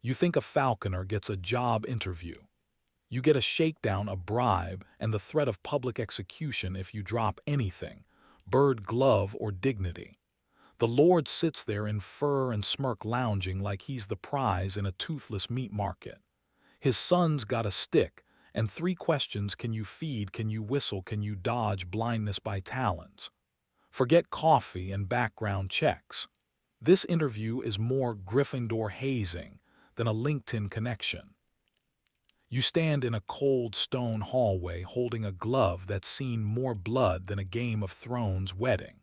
You think a falconer gets a job interview. You get a shakedown, a bribe, and the threat of public execution if you drop anything, bird, glove, or dignity. The Lord sits there in fur and smirk, lounging like he's the prize in a toothless meat market. His son's got a stick, and three questions: can you feed, can you whistle, can you dodge blindness by talons? Forget coffee and background checks. This interview is more Gryffindor hazing than a LinkedIn connection. You stand in a cold stone hallway holding a glove that's seen more blood than a Game of Thrones wedding.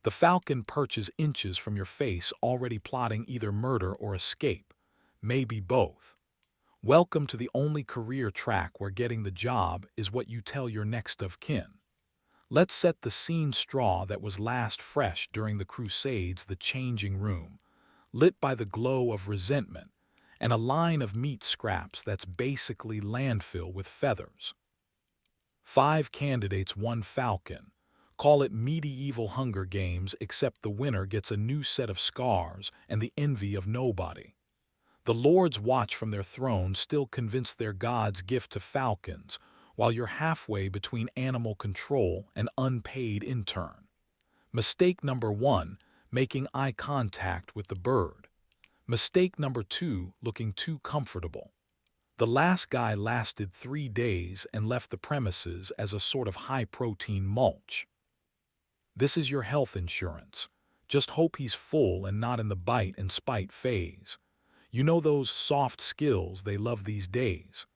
The falcon perches inches from your face, already plotting either murder or escape, maybe both. Welcome to the only career track where getting the job is what you tell your next of kin. Let's set the scene. Straw that was last fresh during the Crusades, the changing room, lit by the glow of resentment, and a line of meat scraps that's basically landfill with feathers. 5 candidates, 1 falcon. Call it medieval Hunger Games, except the winner gets a new set of scars and the envy of nobody. The lords watch from their thrones, still convinced they're God's gift to falcons, while you're halfway between animal control and unpaid intern. Mistake number 1, making eye contact with the bird. Mistake number 2, looking too comfortable. The last guy lasted 3 days and left the premises as a sort of high-protein mulch. This is your health insurance. Just hope he's full and not in the bite and spite phase. You know those soft skills they love these days.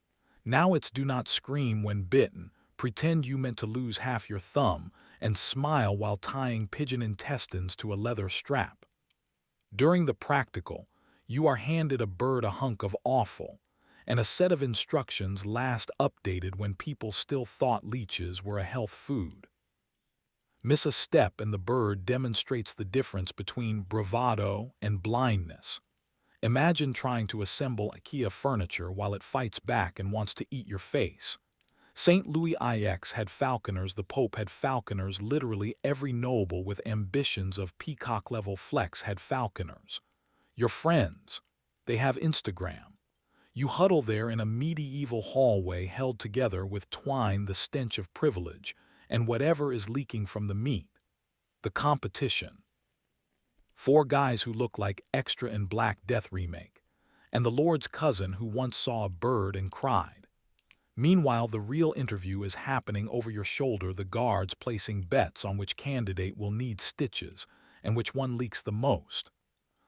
Now it's do not scream when bitten, pretend you meant to lose half your thumb, and smile while tying pigeon intestines to a leather strap. During the practical, you are handed a bird, a hunk of offal, and a set of instructions last updated when people still thought leeches were a health food. Miss a step and the bird demonstrates the difference between bravado and blindness. Imagine trying to assemble IKEA furniture while it fights back and wants to eat your face. St. Louis IX had falconers, the Pope had falconers, literally every noble with ambitions of peacock-level flex had falconers. Your friends, they have Instagram. You huddle there in a medieval hallway held together with twine, the stench of privilege, and whatever is leaking from the meat. The competition. 4 guys who look like Extra in Black Death remake, and the Lord's cousin who once saw a bird and cried. Meanwhile, the real interview is happening over your shoulder, the guards placing bets on which candidate will need stitches and which one leaks the most.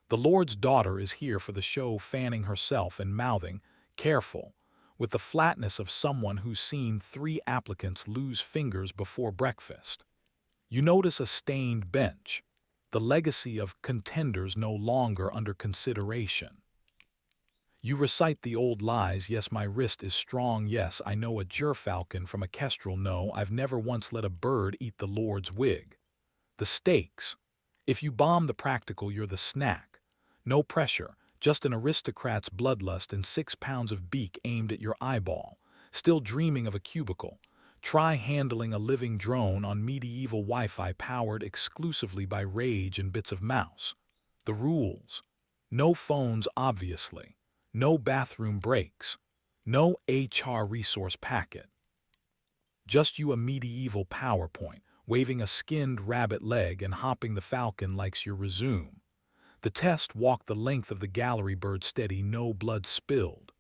The Lord's daughter is here for the show, fanning herself and mouthing, "Careful," with the flatness of someone who's seen 3 applicants lose fingers before breakfast. You notice a stained bench, the legacy of contenders no longer under consideration. You recite the old lies: yes, my wrist is strong, yes, I know a gerfalcon from a kestrel, no, I've never once let a bird eat the Lord's wig. The stakes. If you bomb the practical, you're the snack. No pressure, just an aristocrat's bloodlust and 6 pounds of beak aimed at your eyeball. Still dreaming of a cubicle? Try handling a living drone on medieval Wi-Fi powered exclusively by rage and bits of mouse. The rules. No phones, obviously. No bathroom breaks. No HR resource packet. Just you, a medieval PowerPoint, waving a skinned rabbit leg and hopping the falcon likes your resume. The test: walk the length of the gallery, bird steady, no blood spilled.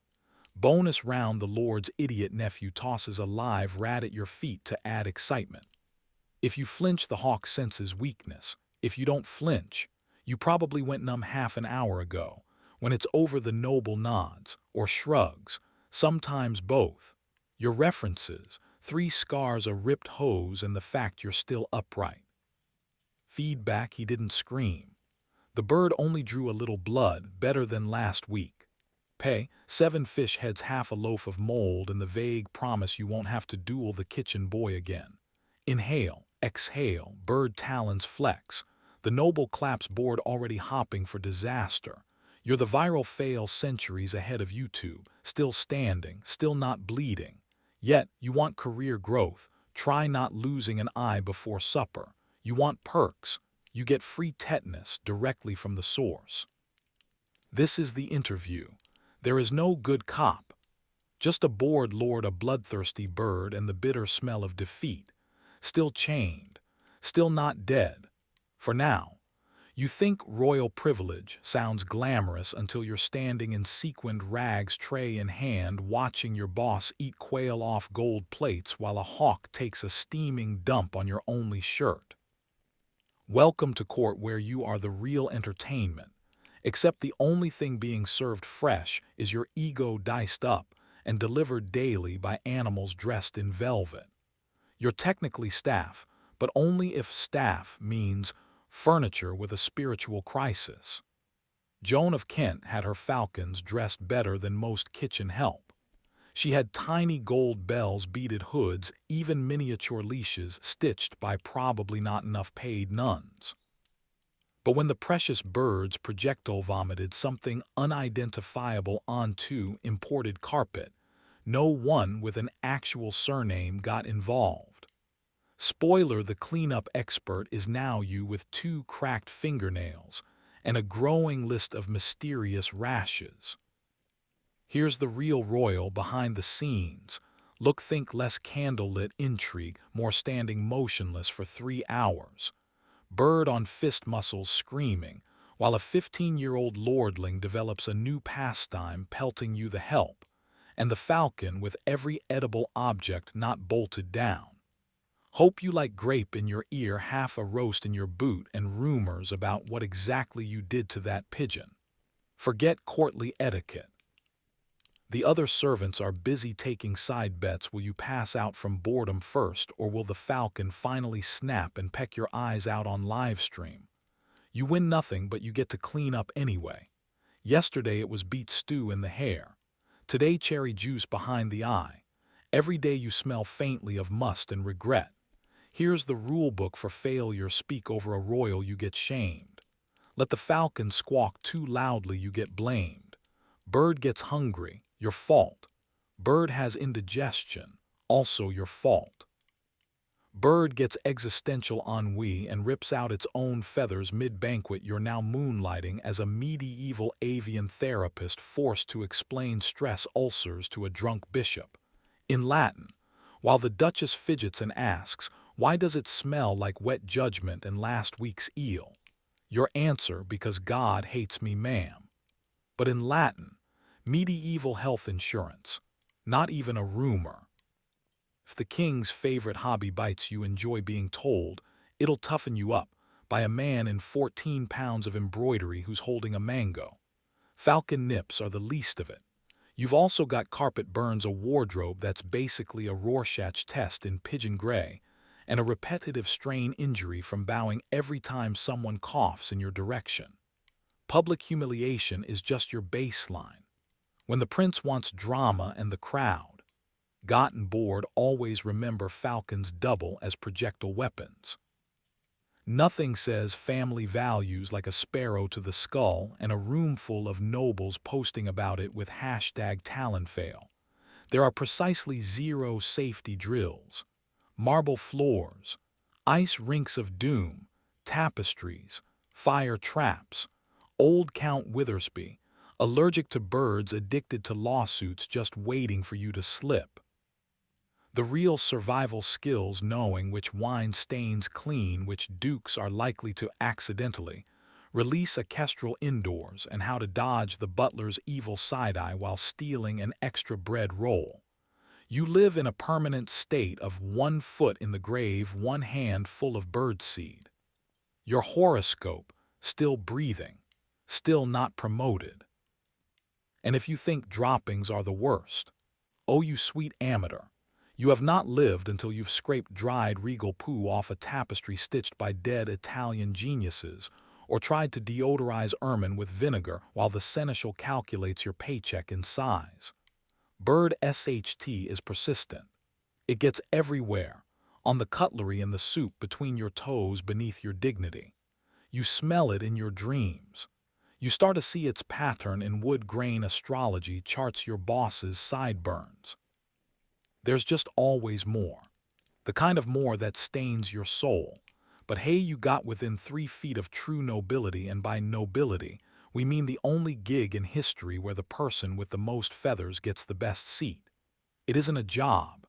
Bonus round: the Lord's idiot nephew tosses a live rat at your feet to add excitement. If you flinch, the hawk senses weakness. If you don't flinch, you probably went numb half an hour ago. When it's over, the noble nods, or shrugs, sometimes both. Your references: 3 scars, a ripped hose, and the fact you're still upright. Feedback: he didn't scream. The bird only drew a little blood, better than last week. Pay: 7 fish heads, half a loaf of mold, and the vague promise you won't have to duel the kitchen boy again. Inhale, exhale, bird talons flex. The noble claps, board already hopping for disaster. You're the viral fail, centuries ahead of YouTube, still standing, still not bleeding. Yet, you want career growth. Try not losing an eye before supper. You want perks. You get free tetanus directly from the source. This is the interview. There is no good cop, just a bored lord, a bloodthirsty bird, and the bitter smell of defeat. Still chained, still not dead. For now. You think royal privilege sounds glamorous until you're standing in sequined rags, tray in hand, watching your boss eat quail off gold plates while a hawk takes a steaming dump on your only shirt. Welcome to court, where you are the real entertainment, except the only thing being served fresh is your ego diced up and delivered daily by animals dressed in velvet. You're technically staff, but only if staff means furniture with a spiritual crisis. Joan of Kent had her falcons dressed better than most kitchen help. She had tiny gold bells, beaded hoods, even miniature leashes stitched by probably not enough paid nuns. But when the precious birds projectile vomited something unidentifiable onto imported carpet, no one with an actual surname got involved. Spoiler, the cleanup expert is now you, with 2 cracked fingernails and a growing list of mysterious rashes. Here's the real royal behind the scenes. Look, think less candlelit intrigue, more standing motionless for 3 hours. Bird on fist muscles screaming, while a 15-year-old lordling develops a new pastime pelting you the help, and the falcon with every edible object not bolted down. Hope you like grape in your ear, half a roast in your boot, and rumors about what exactly you did to that pigeon. Forget courtly etiquette. The other servants are busy taking side bets. Will you pass out from boredom first, or will the falcon finally snap and peck your eyes out on live stream? You win nothing, but you get to clean up anyway. Yesterday it was beet stew in the hair. Today cherry juice behind the eye. Every day you smell faintly of must and regret. Here's the rule book for failure. Speak over a royal, you get shamed. Let the falcon squawk too loudly, you get blamed. Bird gets hungry, your fault. Bird has indigestion, also your fault. Bird gets existential ennui and rips out its own feathers mid-banquet. You're now moonlighting as a medieval avian therapist forced to explain stress ulcers to a drunk bishop. In Latin, while the Duchess fidgets and asks, "Why does it smell like wet judgment and last week's eel?" Your answer, "Because God hates me, ma'am." But in Latin, medieval health insurance, not even a rumor. If the king's favorite hobby bites you, enjoy being told it'll toughen you up by a man in 14 pounds of embroidery who's holding a mango. Falcon nips are the least of it. You've also got carpet burns, a wardrobe that's basically a Rorschach test in pigeon gray, and a repetitive strain injury from bowing every time someone coughs in your direction. Public humiliation is just your baseline. When the prince wants drama and the crowd gotten bored, always remember falcons double as projectile weapons. Nothing says family values like a sparrow to the skull and a room full of nobles posting about it with #talonfail. There are precisely 0 safety drills, marble floors, ice rinks of doom, tapestries, fire traps, old Count Withersby, allergic to birds, addicted to lawsuits, just waiting for you to slip. The real survival skills: knowing which wine stains clean, which dukes are likely to accidentally release a kestrel indoors, and how to dodge the butler's evil side-eye while stealing an extra bread roll. You live in a permanent state of 1 foot in the grave, 1 hand full of birdseed. Your horoscope, still breathing, still not promoted. And if you think droppings are the worst, oh, you sweet amateur, you have not lived until you've scraped dried regal poo off a tapestry stitched by dead Italian geniuses, or tried to deodorize ermine with vinegar while the seneschal calculates your paycheck in size. Bird SHT is persistent. It gets everywhere, on the cutlery in the soup, between your toes, beneath your dignity. You smell it in your dreams. You start to see its pattern in wood grain astrology charts, your boss's sideburns. There's just always more. The kind of more that stains your soul. But hey, you got within 3 feet of true nobility, and by nobility, We mean the only gig in history where the person with the most feathers gets the best seat. It isn't a job.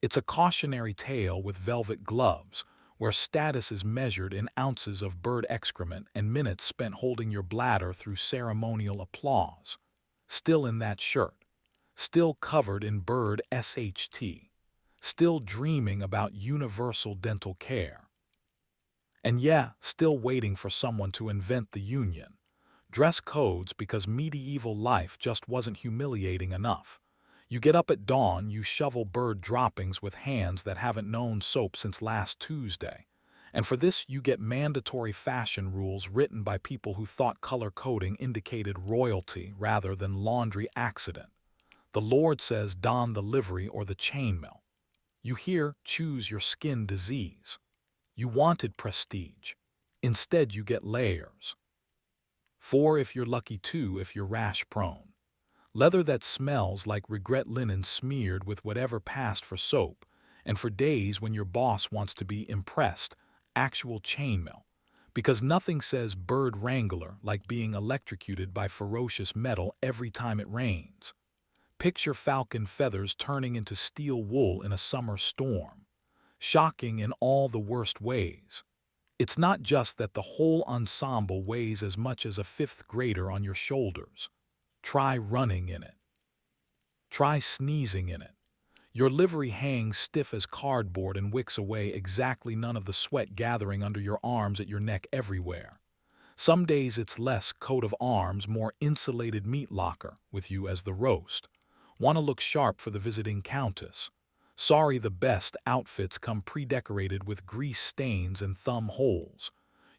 It's a cautionary tale with velvet gloves, where status is measured in ounces of bird excrement and minutes spent holding your bladder through ceremonial applause. Still in that shirt. Still covered in bird SHT. Still dreaming about universal dental care. And yeah, still waiting for someone to invent the union. Dress codes because medieval life just wasn't humiliating enough. You get up at dawn, you shovel bird droppings with hands that haven't known soap since last Tuesday. And for this, you get mandatory fashion rules written by people who thought color coding indicated royalty rather than laundry accident. The Lord says don the livery or the chainmail. You hear choose your skin disease. You wanted prestige. Instead, you get layers. 4 if you're lucky, 2 if you're rash prone. Leather that smells like regret linen smeared with whatever passed for soap, and for days when your boss wants to be impressed, actual chainmail. Because nothing says bird wrangler like being electrocuted by ferocious metal every time it rains. Picture falcon feathers turning into steel wool in a summer storm. Shocking in all the worst ways. It's not just that the whole ensemble weighs as much as a fifth grader on your shoulders. Try running in it. Try sneezing in it. Your livery hangs stiff as cardboard and wicks away exactly none of the sweat gathering under your arms at your neck everywhere. Some days it's less coat of arms, more insulated meat locker with you as the roast. Want to look sharp for the visiting countess. Sorry, the best outfits come pre-decorated with grease stains and thumb holes.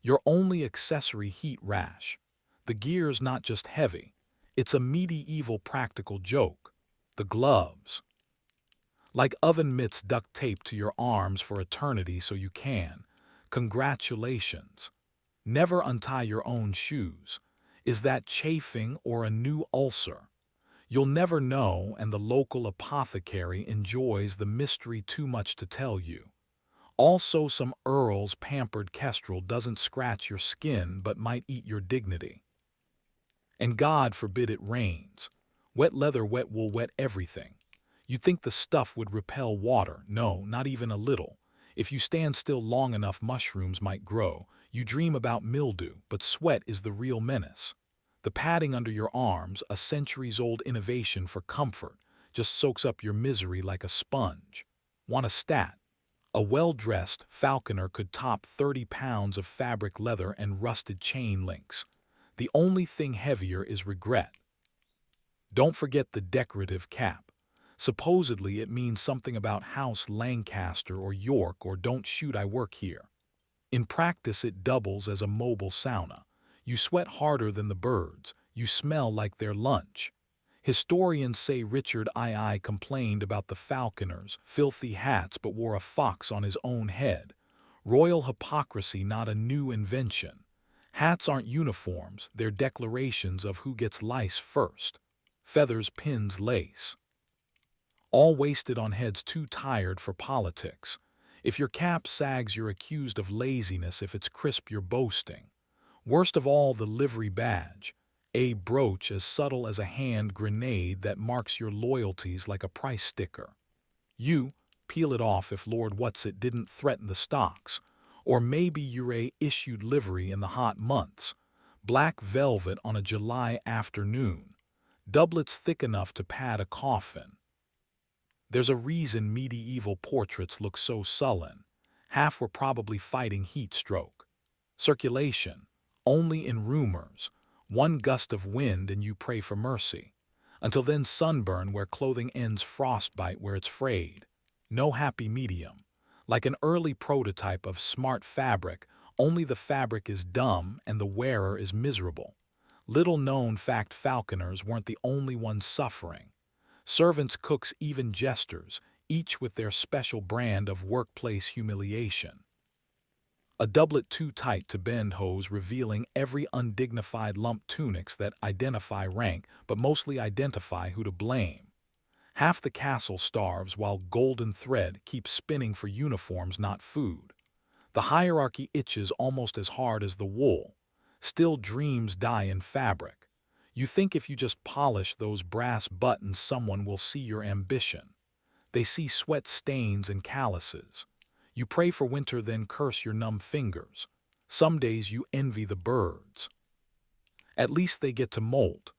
Your only accessory heat rash. The gear's not just heavy. It's a medieval practical joke. The gloves. Like oven mitts duct taped to your arms for eternity so you can. Congratulations. Never untie your own shoes. Is that chafing or a new ulcer? You'll never know, and the local apothecary enjoys the mystery too much to tell you. Also, some Earl's pampered kestrel doesn't scratch your skin but might eat your dignity. And God forbid it rains. Wet leather, wet wool, wet everything. You'd think the stuff would repel water. No, not even a little. If you stand still long enough, mushrooms might grow. You dream about mildew, but sweat is the real menace. The padding under your arms, a centuries-old innovation for comfort, just soaks up your misery like a sponge. Want a stat? A well-dressed falconer could top 30 pounds of fabric leather and rusted chain links. The only thing heavier is regret. Don't forget the decorative cap. Supposedly it means something about House Lancaster or York or don't shoot, I work here. In practice it doubles as a mobile sauna. You sweat harder than the birds. You smell like their lunch. Historians say Richard II complained about the falconers, filthy hats, but wore a fox on his own head. Royal hypocrisy, not a new invention. Hats aren't uniforms, they're declarations of who gets lice first. Feathers, pins, lace. All wasted on heads too tired for politics. If your cap sags, you're accused of laziness. If it's crisp, you're boasting. Worst of all, the livery badge. A brooch as subtle as a hand grenade that marks your loyalties like a price sticker. You peel it off if Lord What's-It didn't threaten the stocks. Or maybe you're a issued livery in the hot months. Black velvet on a July afternoon. Doublets thick enough to pad a coffin. There's a reason medieval portraits look so sullen. Half were probably fighting heat stroke. Circulation. Only in rumors. One gust of wind and you pray for mercy. Until then, sunburn where clothing ends, frostbite where it's frayed. No happy medium. Like an early prototype of smart fabric, only the fabric is dumb and the wearer is miserable. Little known fact, falconers weren't the only ones suffering. Servants, cooks, even jesters, each with their special brand of workplace humiliation. A doublet too tight to bend, hose revealing every undignified lump, tunics that identify rank but mostly identify who to blame. Half the castle starves while golden thread keeps spinning for uniforms, not food. The hierarchy itches almost as hard as the wool. Still dreams die in fabric. You think if you just polish those brass buttons someone will see your ambition. They see sweat stains and calluses. You pray for winter then curse your numb fingers. Some days you envy the birds. At least they get to molt.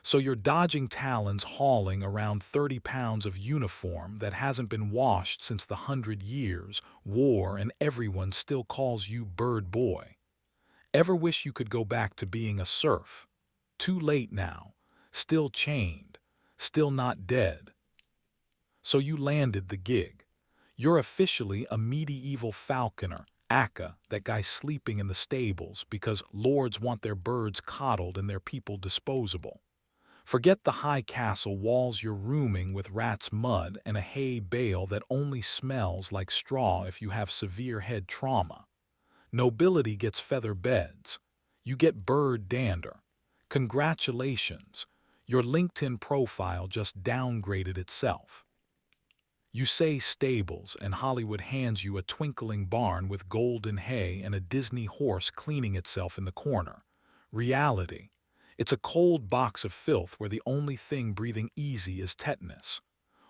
So you're dodging talons hauling around 30 pounds of uniform that hasn't been washed since the 100 Years' War, and everyone still calls you bird boy. Ever wish you could go back to being a serf? Too late now. Still chained. Still not dead. So you landed the gig. You're officially a medieval falconer, aka that guy sleeping in the stables because lords want their birds coddled and their people disposable. Forget the high castle walls you're rooming with rats' mud and a hay bale that only smells like straw if you have severe head trauma. Nobility gets feather beds. You get bird dander. Congratulations. Your LinkedIn profile just downgraded itself. You say stables and Hollywood hands you a twinkling barn with golden hay and a Disney horse cleaning itself in the corner. Reality. It's a cold box of filth where the only thing breathing easy is tetanus.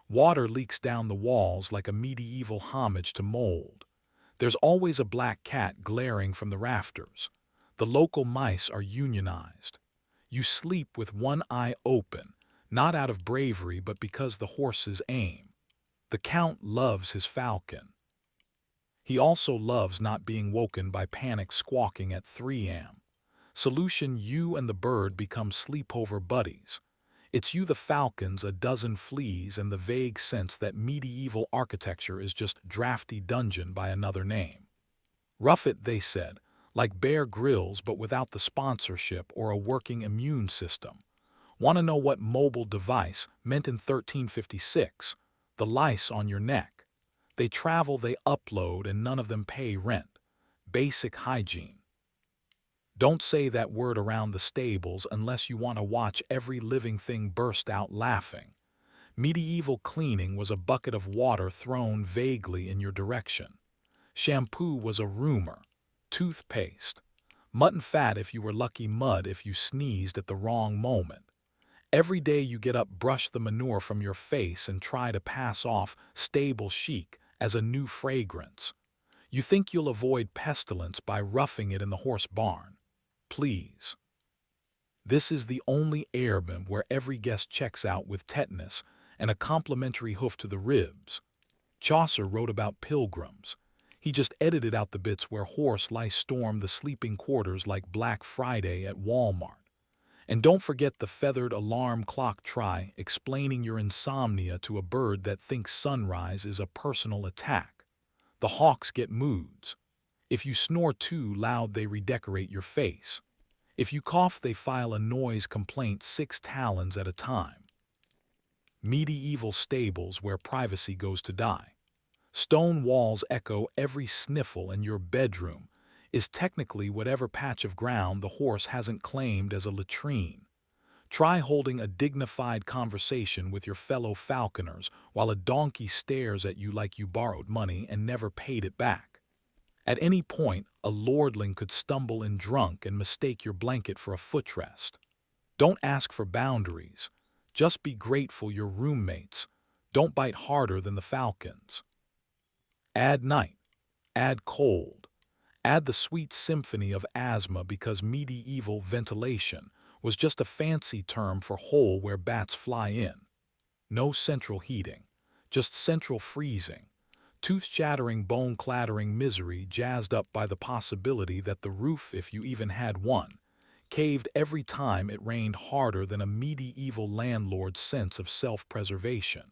Water leaks down the walls like a medieval homage to mold. There's always a black cat glaring from the rafters. The local mice are unionized. You sleep with one eye open, not out of bravery but because the horses aim. The Count loves his falcon. He also loves not being woken by panic squawking at 3 a.m. Solution: you and the bird become sleepover buddies. It's you, the falcons, a dozen fleas, and the vague sense that medieval architecture is just drafty dungeon by another name. Rough it, they said, like Bear Grylls but without the sponsorship or a working immune system. Want to know what mobile device meant in 1356? The lice on your neck. They travel, they upload, and none of them pay rent. Basic hygiene. Don't say that word around the stables unless you want to watch every living thing burst out laughing. Medieval cleaning was a bucket of water thrown vaguely in your direction. Shampoo was a rumor. Toothpaste. Mutton fat if you were lucky, mud if you sneezed at the wrong moment. Every day you get up, brush the manure from your face, and try to pass off stable chic as a new fragrance. You think you'll avoid pestilence by roughing it in the horse barn. Please. This is the only airbnb where every guest checks out with tetanus and a complimentary hoof to the ribs. Chaucer wrote about pilgrims. He just edited out the bits where horse lice storm the sleeping quarters like Black Friday at Walmart. And don't forget the feathered alarm clock. Try explaining your insomnia to a bird that thinks sunrise is a personal attack. The hawks get moods. If you snore too loud, they redecorate your face. If you cough, they file a noise complaint 6 talons at a time. Medieval stables where privacy goes to die. Stone walls echo every sniffle, and your bedroom is technically whatever patch of ground the horse hasn't claimed as a latrine. Try holding a dignified conversation with your fellow falconers while a donkey stares at you like you borrowed money and never paid it back. At any point, a lordling could stumble in drunk and mistake your blanket for a footrest. Don't ask for boundaries. Just be grateful you're roommates. Don't bite harder than the falcons. Add night. Add cold. Add the sweet symphony of asthma, because medieval ventilation was just a fancy term for hole where bats fly in. No central heating. Just central freezing. Tooth-shattering, bone-clattering misery jazzed up by the possibility that the roof, if you even had one, caved every time it rained harder than a medieval landlord's sense of self-preservation.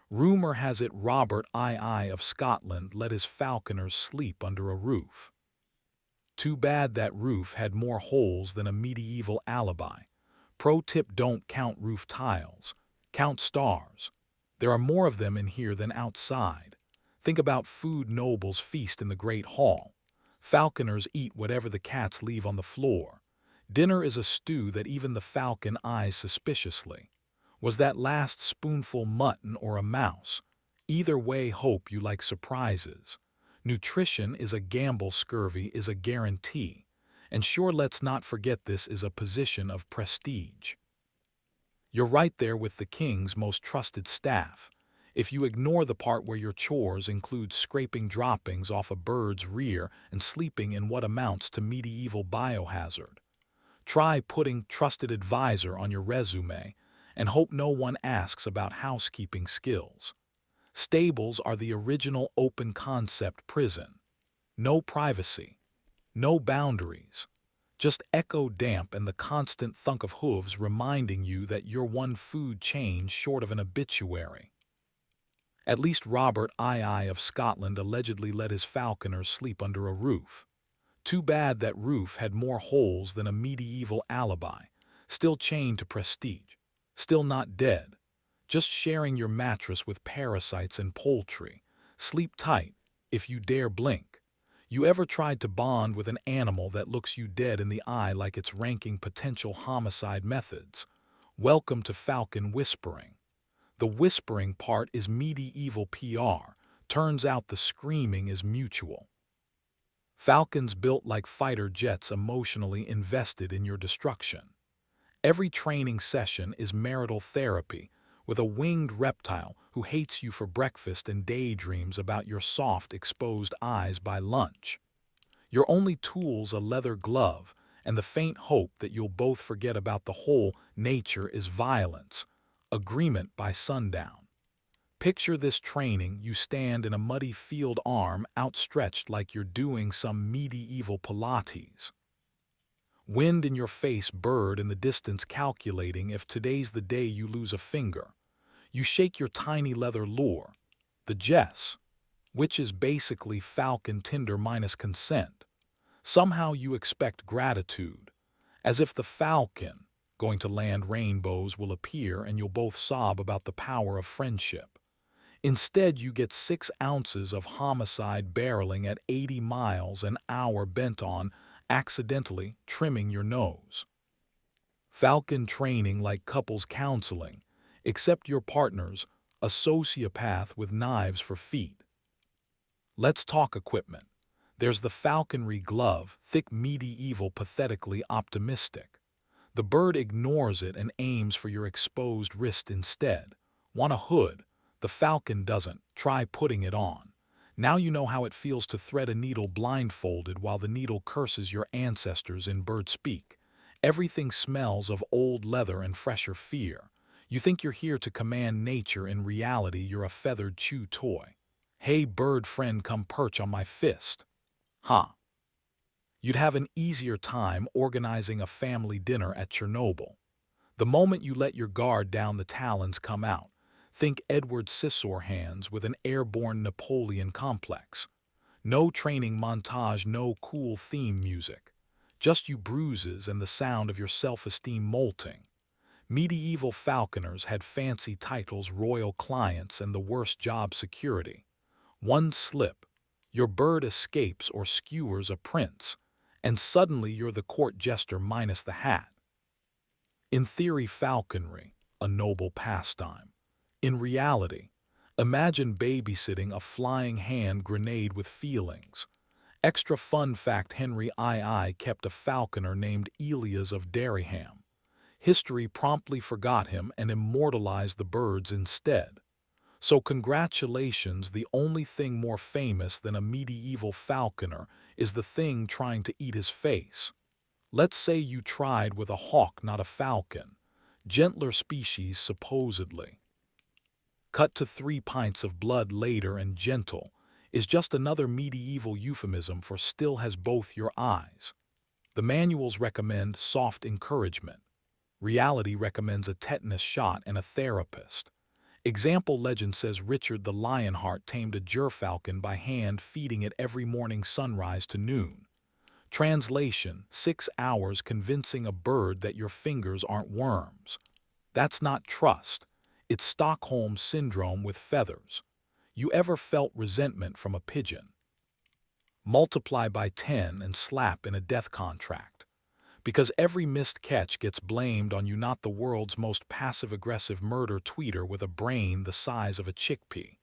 Rumor has it Robert II of Scotland let his falconers sleep under a roof. Too bad that roof had more holes than a medieval alibi. Pro tip: don't count roof tiles. Count stars. There are more of them in here than outside. Think about food nobles feast in the Great Hall. Falconers eat whatever the cats leave on the floor. Dinner is a stew that even the falcon eyes suspiciously. Was that last spoonful mutton or a mouse? Either way, hope you like surprises. Nutrition is a gamble, scurvy is a guarantee. And sure, let's not forget this is a position of prestige. You're right there with the king's most trusted staff. If you ignore the part where your chores include scraping droppings off a bird's rear and sleeping in what amounts to medieval biohazard. Try putting trusted advisor on your resume and hope no one asks about housekeeping skills. Stables are the original open concept prison. No privacy, no boundaries, just echo damp and the constant thunk of hooves reminding you that you're one food chain short of an obituary. At least Robert II of Scotland allegedly let his falconers sleep under a roof. Too bad that roof had more holes than a medieval alibi. Still chained to prestige. Still not dead. Just sharing your mattress with parasites and poultry. Sleep tight, if you dare blink. You ever tried to bond with an animal that looks you dead in the eye like it's ranking potential homicide methods? Welcome to falcon whispering. The whispering part is medieval PR. Turns out the screaming is mutual. Falcons built like fighter jets emotionally invested in your destruction. Every training session is marital therapy with a winged reptile who hates you for breakfast and daydreams about your soft, exposed eyes by lunch. Your only tool's a leather glove and the faint hope that you'll both forget about the whole nature is violence. Agreement by sundown. Picture this training: you stand in a muddy field, arm outstretched like you're doing some medieval Pilates. Wind in your face, bird in the distance calculating if today's the day you lose a finger. You shake your tiny leather lure, the Jess, which is basically falcon tinder minus consent. Somehow you expect gratitude, as if the falcon going to land rainbows will appear and you'll both sob about the power of friendship. Instead, you get 6 ounces of homicide barreling at 80 miles an hour bent on accidentally trimming your nose. Falcon training like couples counseling, except your partner's a sociopath with knives for feet. Let's talk equipment. There's the falconry glove, thick, medieval, pathetically optimistic. The bird ignores it and aims for your exposed wrist instead. Want a hood? The falcon doesn't. Try putting it on. Now you know how it feels to thread a needle blindfolded while the needle curses your ancestors in bird speak. Everything smells of old leather and fresher fear. You think you're here to command nature. In reality, you're a feathered chew toy. Hey bird friend, come perch on my fist. Huh. You'd have an easier time organizing a family dinner at Chernobyl. The moment you let your guard down, the talons come out. Think Edward Scissorhands with an airborne Napoleon complex. No training montage, no cool theme music. Just you bruises and the sound of your self-esteem molting. Medieval falconers had fancy titles, royal clients, and the worst job security. One slip, your bird escapes or skewers a prince, and suddenly you're the court jester minus the hat. In theory, falconry, a noble pastime. In reality, imagine babysitting a flying hand grenade with feelings. Extra fun fact: Henry II kept a falconer named Elias of Derryham. History promptly forgot him and immortalized the birds instead. So congratulations, the only thing more famous than a medieval falconer is the thing trying to eat his face. Let's say you tried with a hawk, not a falcon. Gentler species, supposedly. Cut to 3 pints of blood later, and gentle is just another medieval euphemism for still has both your eyes. The manuals recommend soft encouragement. Reality recommends a tetanus shot and a therapist. Example legend says Richard the Lionheart tamed a gerfalcon by hand, feeding it every morning sunrise to noon. Translation: 6 hours convincing a bird that your fingers aren't worms. That's not trust. It's Stockholm Syndrome with feathers. You ever felt resentment from a pigeon? Multiply by 10 and slap in a death contract. Because every missed catch gets blamed on you, not the world's most passive-aggressive murder tweeter with a brain the size of a chickpea.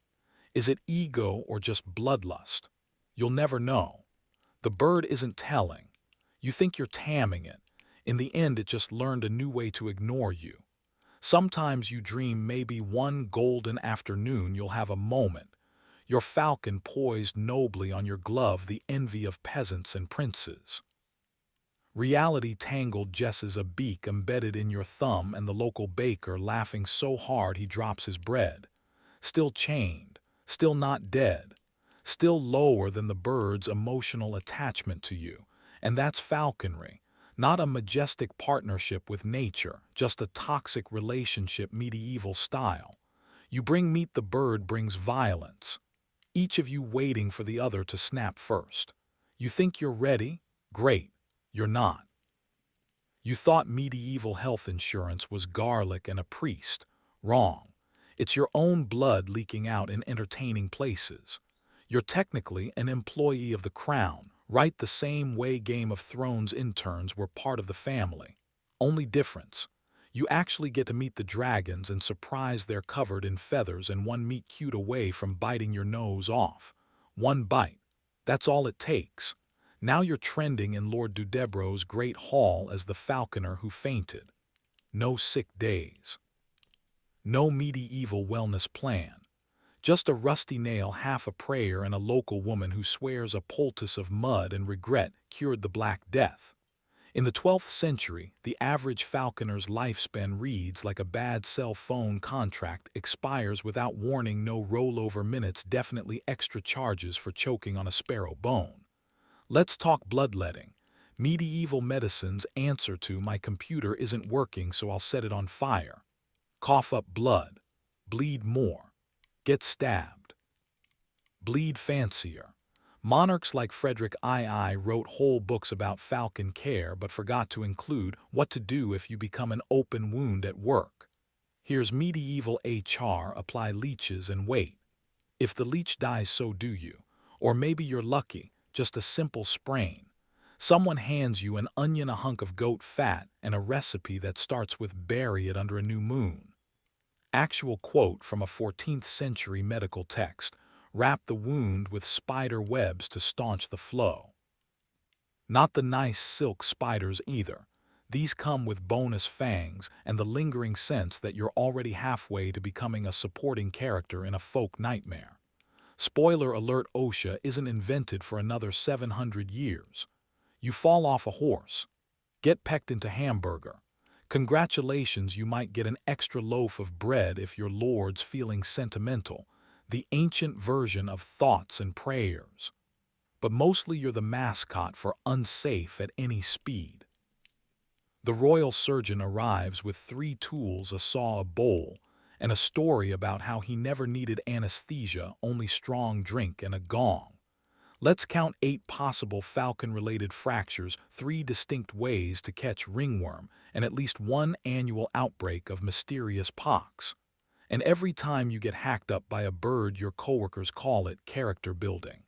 Is it ego or just bloodlust? You'll never know. The bird isn't telling. You think you're tamming it. In the end, it just learned a new way to ignore you. Sometimes you dream maybe one golden afternoon you'll have a moment, your falcon poised nobly on your glove, the envy of peasants and princes. Reality tangled jesses a beak embedded in your thumb, and the local baker laughing so hard he drops his bread. Still chained, still not dead, still lower than the bird's emotional attachment to you. And that's falconry. Not a majestic partnership with nature, just a toxic relationship medieval style. You bring meat, the bird brings violence. Each of you waiting for the other to snap first. You think you're ready? Great. You're not. You thought medieval health insurance was garlic and a priest. Wrong. It's your own blood leaking out in entertaining places. You're technically an employee of the crown, right, the same way Game of Thrones interns were part of the family. Only difference. You actually get to meet the dragons and surprise they're covered in feathers and one meet cute away from biting your nose off. One bite. That's all it takes. Now you're trending in Lord Dudebro's great hall as the falconer who fainted. No sick days. No medieval wellness plan. Just a rusty nail, half a prayer, and a local woman who swears a poultice of mud and regret cured the Black Death. In the 12th century, the average falconer's lifespan reads like a bad cell phone contract, expires without warning, no rollover minutes, definitely extra charges for choking on a sparrow bone. Let's talk bloodletting. Medieval medicine's answer to "my computer isn't working so I'll set it on fire." Cough up blood. Bleed more. Get stabbed. Bleed fancier. Monarchs like Frederick II wrote whole books about falcon care but forgot to include what to do if you become an open wound at work. Here's medieval HR: apply leeches and wait. If the leech dies, so do you. Or maybe you're lucky, just a simple sprain. Someone hands you an onion, a hunk of goat fat, and a recipe that starts with "bury it under a new moon." Actual quote from a 14th century medical text: wrap the wound with spider webs to staunch the flow. Not the nice silk spiders either. These come with bonus fangs and the lingering sense that you're already halfway to becoming a supporting character in a folk nightmare. Spoiler alert: OSHA isn't invented for another 700 years. You fall off a horse. Get pecked into hamburger. Congratulations, you might get an extra loaf of bread if your lord's feeling sentimental, the ancient version of thoughts and prayers. But mostly you're the mascot for unsafe at any speed. The royal surgeon arrives with 3 tools, a saw, a bowl, and a story about how he never needed anesthesia, only strong drink and a gong. Let's count 8 possible falcon-related fractures, 3 distinct ways to catch ringworm, and at least 1 annual outbreak of mysterious pox. And every time you get hacked up by a bird, your coworkers call it character building.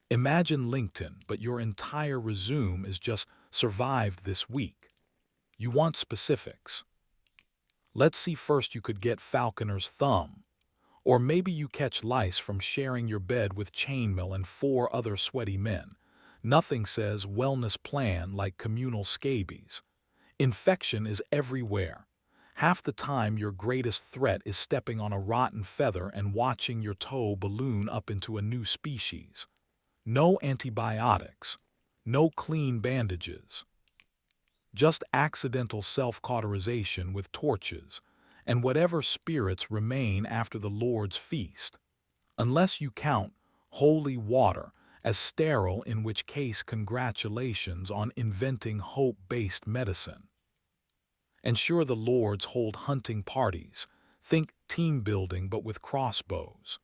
Imagine LinkedIn, but your entire resume is just "survived this week." You want specifics. Let's see. First, you could get falconer's thumb. Or maybe you catch lice from sharing your bed with chainmail and 4 other sweaty men. Nothing says wellness plan like communal scabies. Infection is everywhere. Half the time your greatest threat is stepping on a rotten feather and watching your toe balloon up into a new species. No antibiotics. No clean bandages. Just accidental self-cauterization with torches, and whatever spirits remain after the Lord's feast, unless you count holy water as sterile, in which case congratulations on inventing hope-based medicine. And sure, the Lords hold hunting parties. Think team building but with crossbows.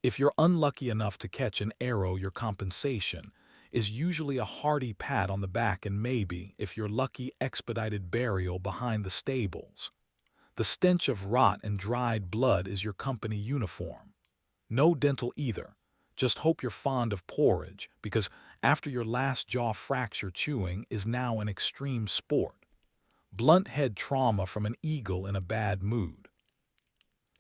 If you're unlucky enough to catch an arrow, your compensation is usually a hearty pat on the back and maybe, if you're lucky, expedited burial behind the stables. The stench of rot and dried blood is your company uniform. No dental either. Just hope you're fond of porridge, because after your last jaw fracture, chewing is now an extreme sport. Blunt head trauma from an eagle in a bad mood.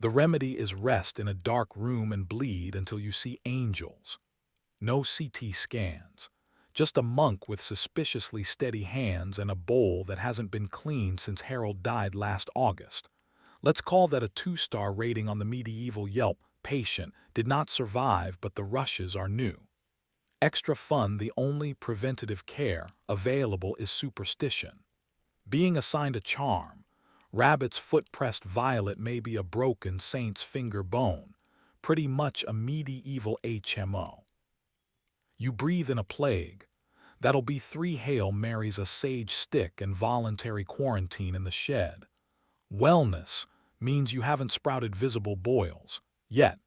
The remedy is rest in a dark room and bleed until you see angels. No CT scans. Just a monk with suspiciously steady hands and a bowl that hasn't been cleaned since Harold died last August. Let's call that a 2-star rating on the medieval Yelp. Patient, did not survive, but the rushes are new. Extra fun, the only preventative care available is superstition. Being assigned a charm. Rabbit's foot pressed violet may be a broken saint's finger bone. Pretty much a medieval HMO. You breathe in a plague. That'll be 3 Hail Marys, a sage stick, and voluntary quarantine in the shed. Wellness means you haven't sprouted visible boils. Yet.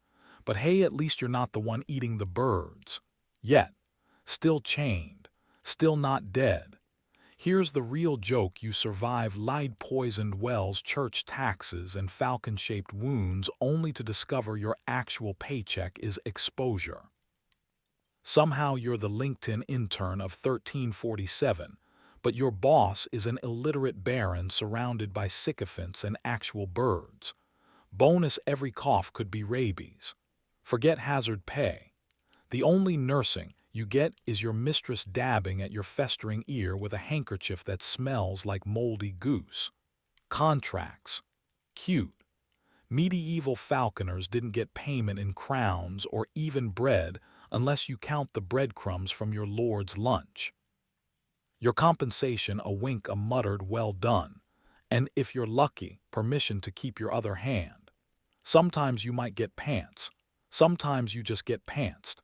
But hey, at least you're not the one eating the birds. Yet. Still chained. Still not dead. Here's the real joke: you survive lead-poisoned wells, church taxes, and falcon-shaped wounds only to discover your actual paycheck is exposure. Somehow you're the LinkedIn intern of 1347, but your boss is an illiterate baron surrounded by sycophants and actual birds. Bonus: every cough could be rabies. Forget hazard pay. The only nursing you get is your mistress dabbing at your festering ear with a handkerchief that smells like moldy goose. Contracts. Cute. Medieval falconers didn't get payment in crowns or even bread unless you count the breadcrumbs from your lord's lunch. Your compensation: a wink, a muttered well done, and if you're lucky, permission to keep your other hand. Sometimes you might get pants. Sometimes you just get pantsed.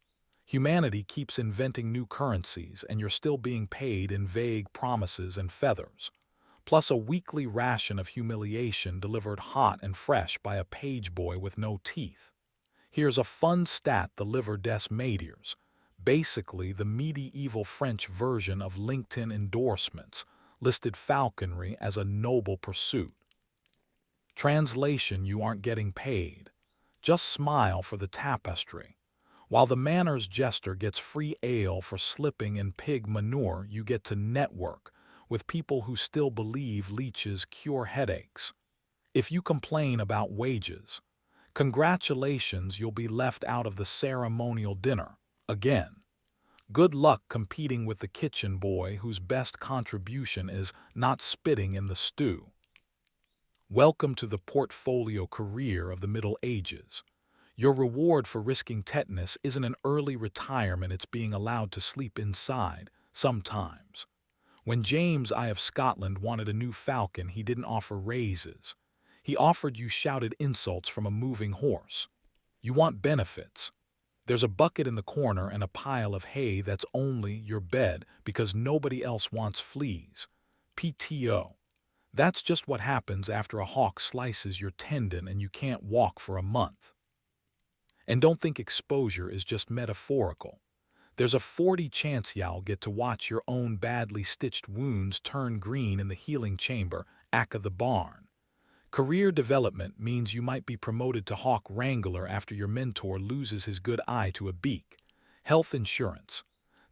Humanity keeps inventing new currencies, and you're still being paid in vague promises and feathers. Plus a weekly ration of humiliation delivered hot and fresh by a page boy with no teeth. Here's a fun stat: the liver des martyrs, basically the medieval French version of LinkedIn endorsements, listed falconry as a noble pursuit. Translation: you aren't getting paid. Just smile for the tapestry. While the manners jester gets free ale for slipping in pig manure, you get to network with people who still believe leeches cure headaches. If you complain about wages, congratulations, you'll be left out of the ceremonial dinner. Again. Good luck competing with the kitchen boy whose best contribution is not spitting in the stew. Welcome to the portfolio career of the Middle Ages. Your reward for risking tetanus isn't an early retirement, it's being allowed to sleep inside, sometimes. When James I of Scotland wanted a new falcon, he didn't offer raises. He offered you shouted insults from a moving horse. You want benefits. There's a bucket in the corner and a pile of hay that's only your bed because nobody else wants fleas. PTO. That's just what happens after a hawk slices your tendon and you can't walk for a month. And don't think exposure is just metaphorical. There's a 40 chance y'all get to watch your own badly stitched wounds turn green in the healing chamber, ack of the barn. Career development means you might be promoted to hawk wrangler after your mentor loses his good eye to a beak. Health insurance.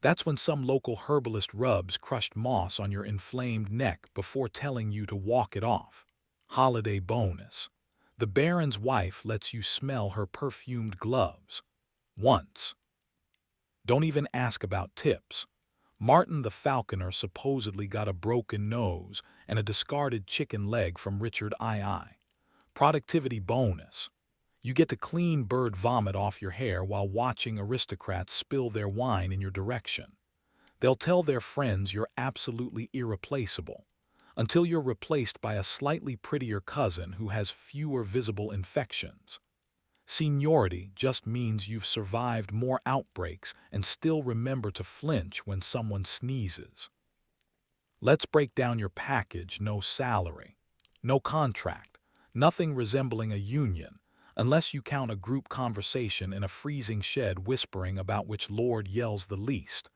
That's when some local herbalist rubs crushed moss on your inflamed neck before telling you to walk it off. Holiday bonus. The baron's wife lets you smell her perfumed gloves. Once. Don't even ask about tips. Martin the falconer supposedly got a broken nose and a discarded chicken leg from Richard II. Productivity bonus. You get to clean bird vomit off your hair while watching aristocrats spill their wine in your direction. They'll tell their friends you're absolutely irreplaceable, until you're replaced by a slightly prettier cousin who has fewer visible infections. Seniority just means you've survived more outbreaks and still remember to flinch when someone sneezes. Let's break down your package: no salary, no contract, nothing resembling a union, unless you count a group conversation in a freezing shed whispering about which lord yells the least.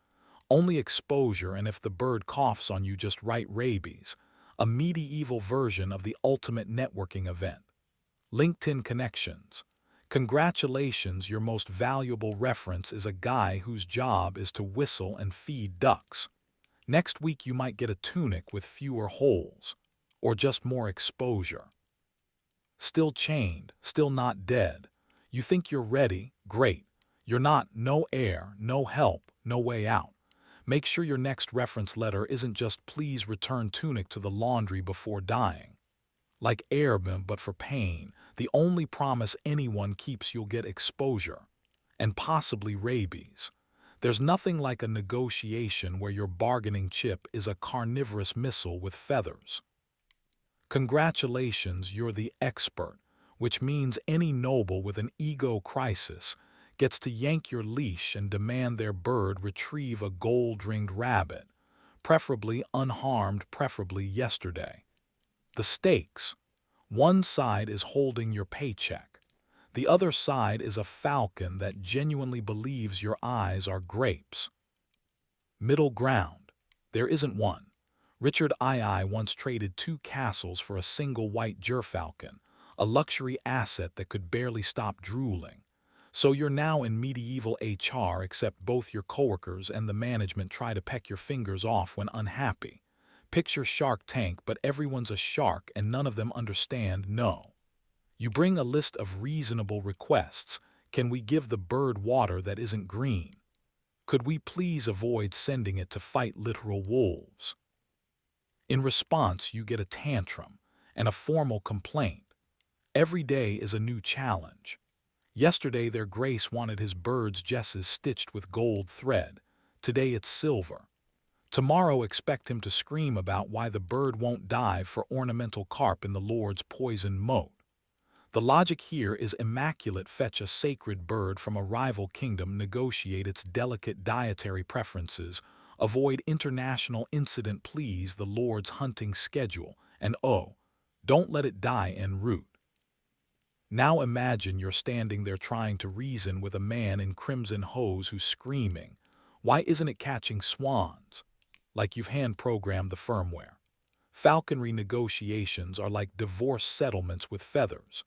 Only exposure, and if the bird coughs on you, just write rabies, a medieval version of the ultimate networking event. LinkedIn connections. Congratulations, your most valuable reference is a guy whose job is to whistle and feed ducks. Next week you might get a tunic with fewer holes, or just more exposure. Still chained, still not dead. You think you're ready? Great. You're not. No air, no help, no way out. Make sure your next reference letter isn't just "please return tunic to the laundry before dying." Like airmen but for pain, the only promise anyone keeps: you'll get exposure. And possibly rabies. There's nothing like a negotiation where your bargaining chip is a carnivorous missile with feathers. Congratulations, you're the expert, which means any noble with an ego crisis gets to yank your leash and demand their bird retrieve a gold-ringed rabbit, preferably unharmed, preferably yesterday. The stakes: one side is holding your paycheck. The other side is a falcon that genuinely believes your eyes are grapes. Middle ground: there isn't one. Richard II once traded 2 castles for a single white gerfalcon, a luxury asset that could barely stop drooling. So you're now in medieval HR, except both your coworkers and the management try to peck your fingers off when unhappy. Picture Shark Tank, but everyone's a shark and none of them understand no. You bring a list of reasonable requests. Can we give the bird water that isn't green? Could we please avoid sending it to fight literal wolves? In response, you get a tantrum and a formal complaint. Every day is a new challenge. Yesterday, their grace wanted his bird's jesses stitched with gold thread. Today it's silver. Tomorrow, expect him to scream about why the bird won't dive for ornamental carp in the Lord's poisoned moat. The logic here is immaculate: fetch a sacred bird from a rival kingdom, negotiate its delicate dietary preferences, avoid international incident, please the Lord's hunting schedule, and oh, don't let it die en route. Now imagine you're standing there trying to reason with a man in crimson hose who's screaming, "Why isn't it catching swans?" Like you've hand-programmed the firmware. Falconry negotiations are like divorce settlements with feathers.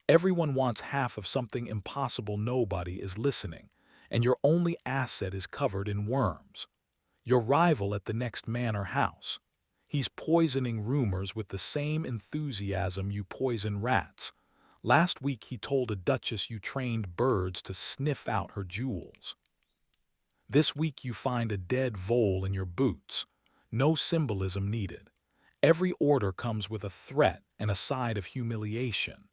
Everyone wants half of something impossible, nobody is listening, and your only asset is covered in worms. Your rival at the next manor house. He's poisoning rumors with the same enthusiasm you poison rats. Last week he told a duchess you trained birds to sniff out her jewels. This week you find a dead vole in your boots. No symbolism needed. Every order comes with a threat and a side of humiliation.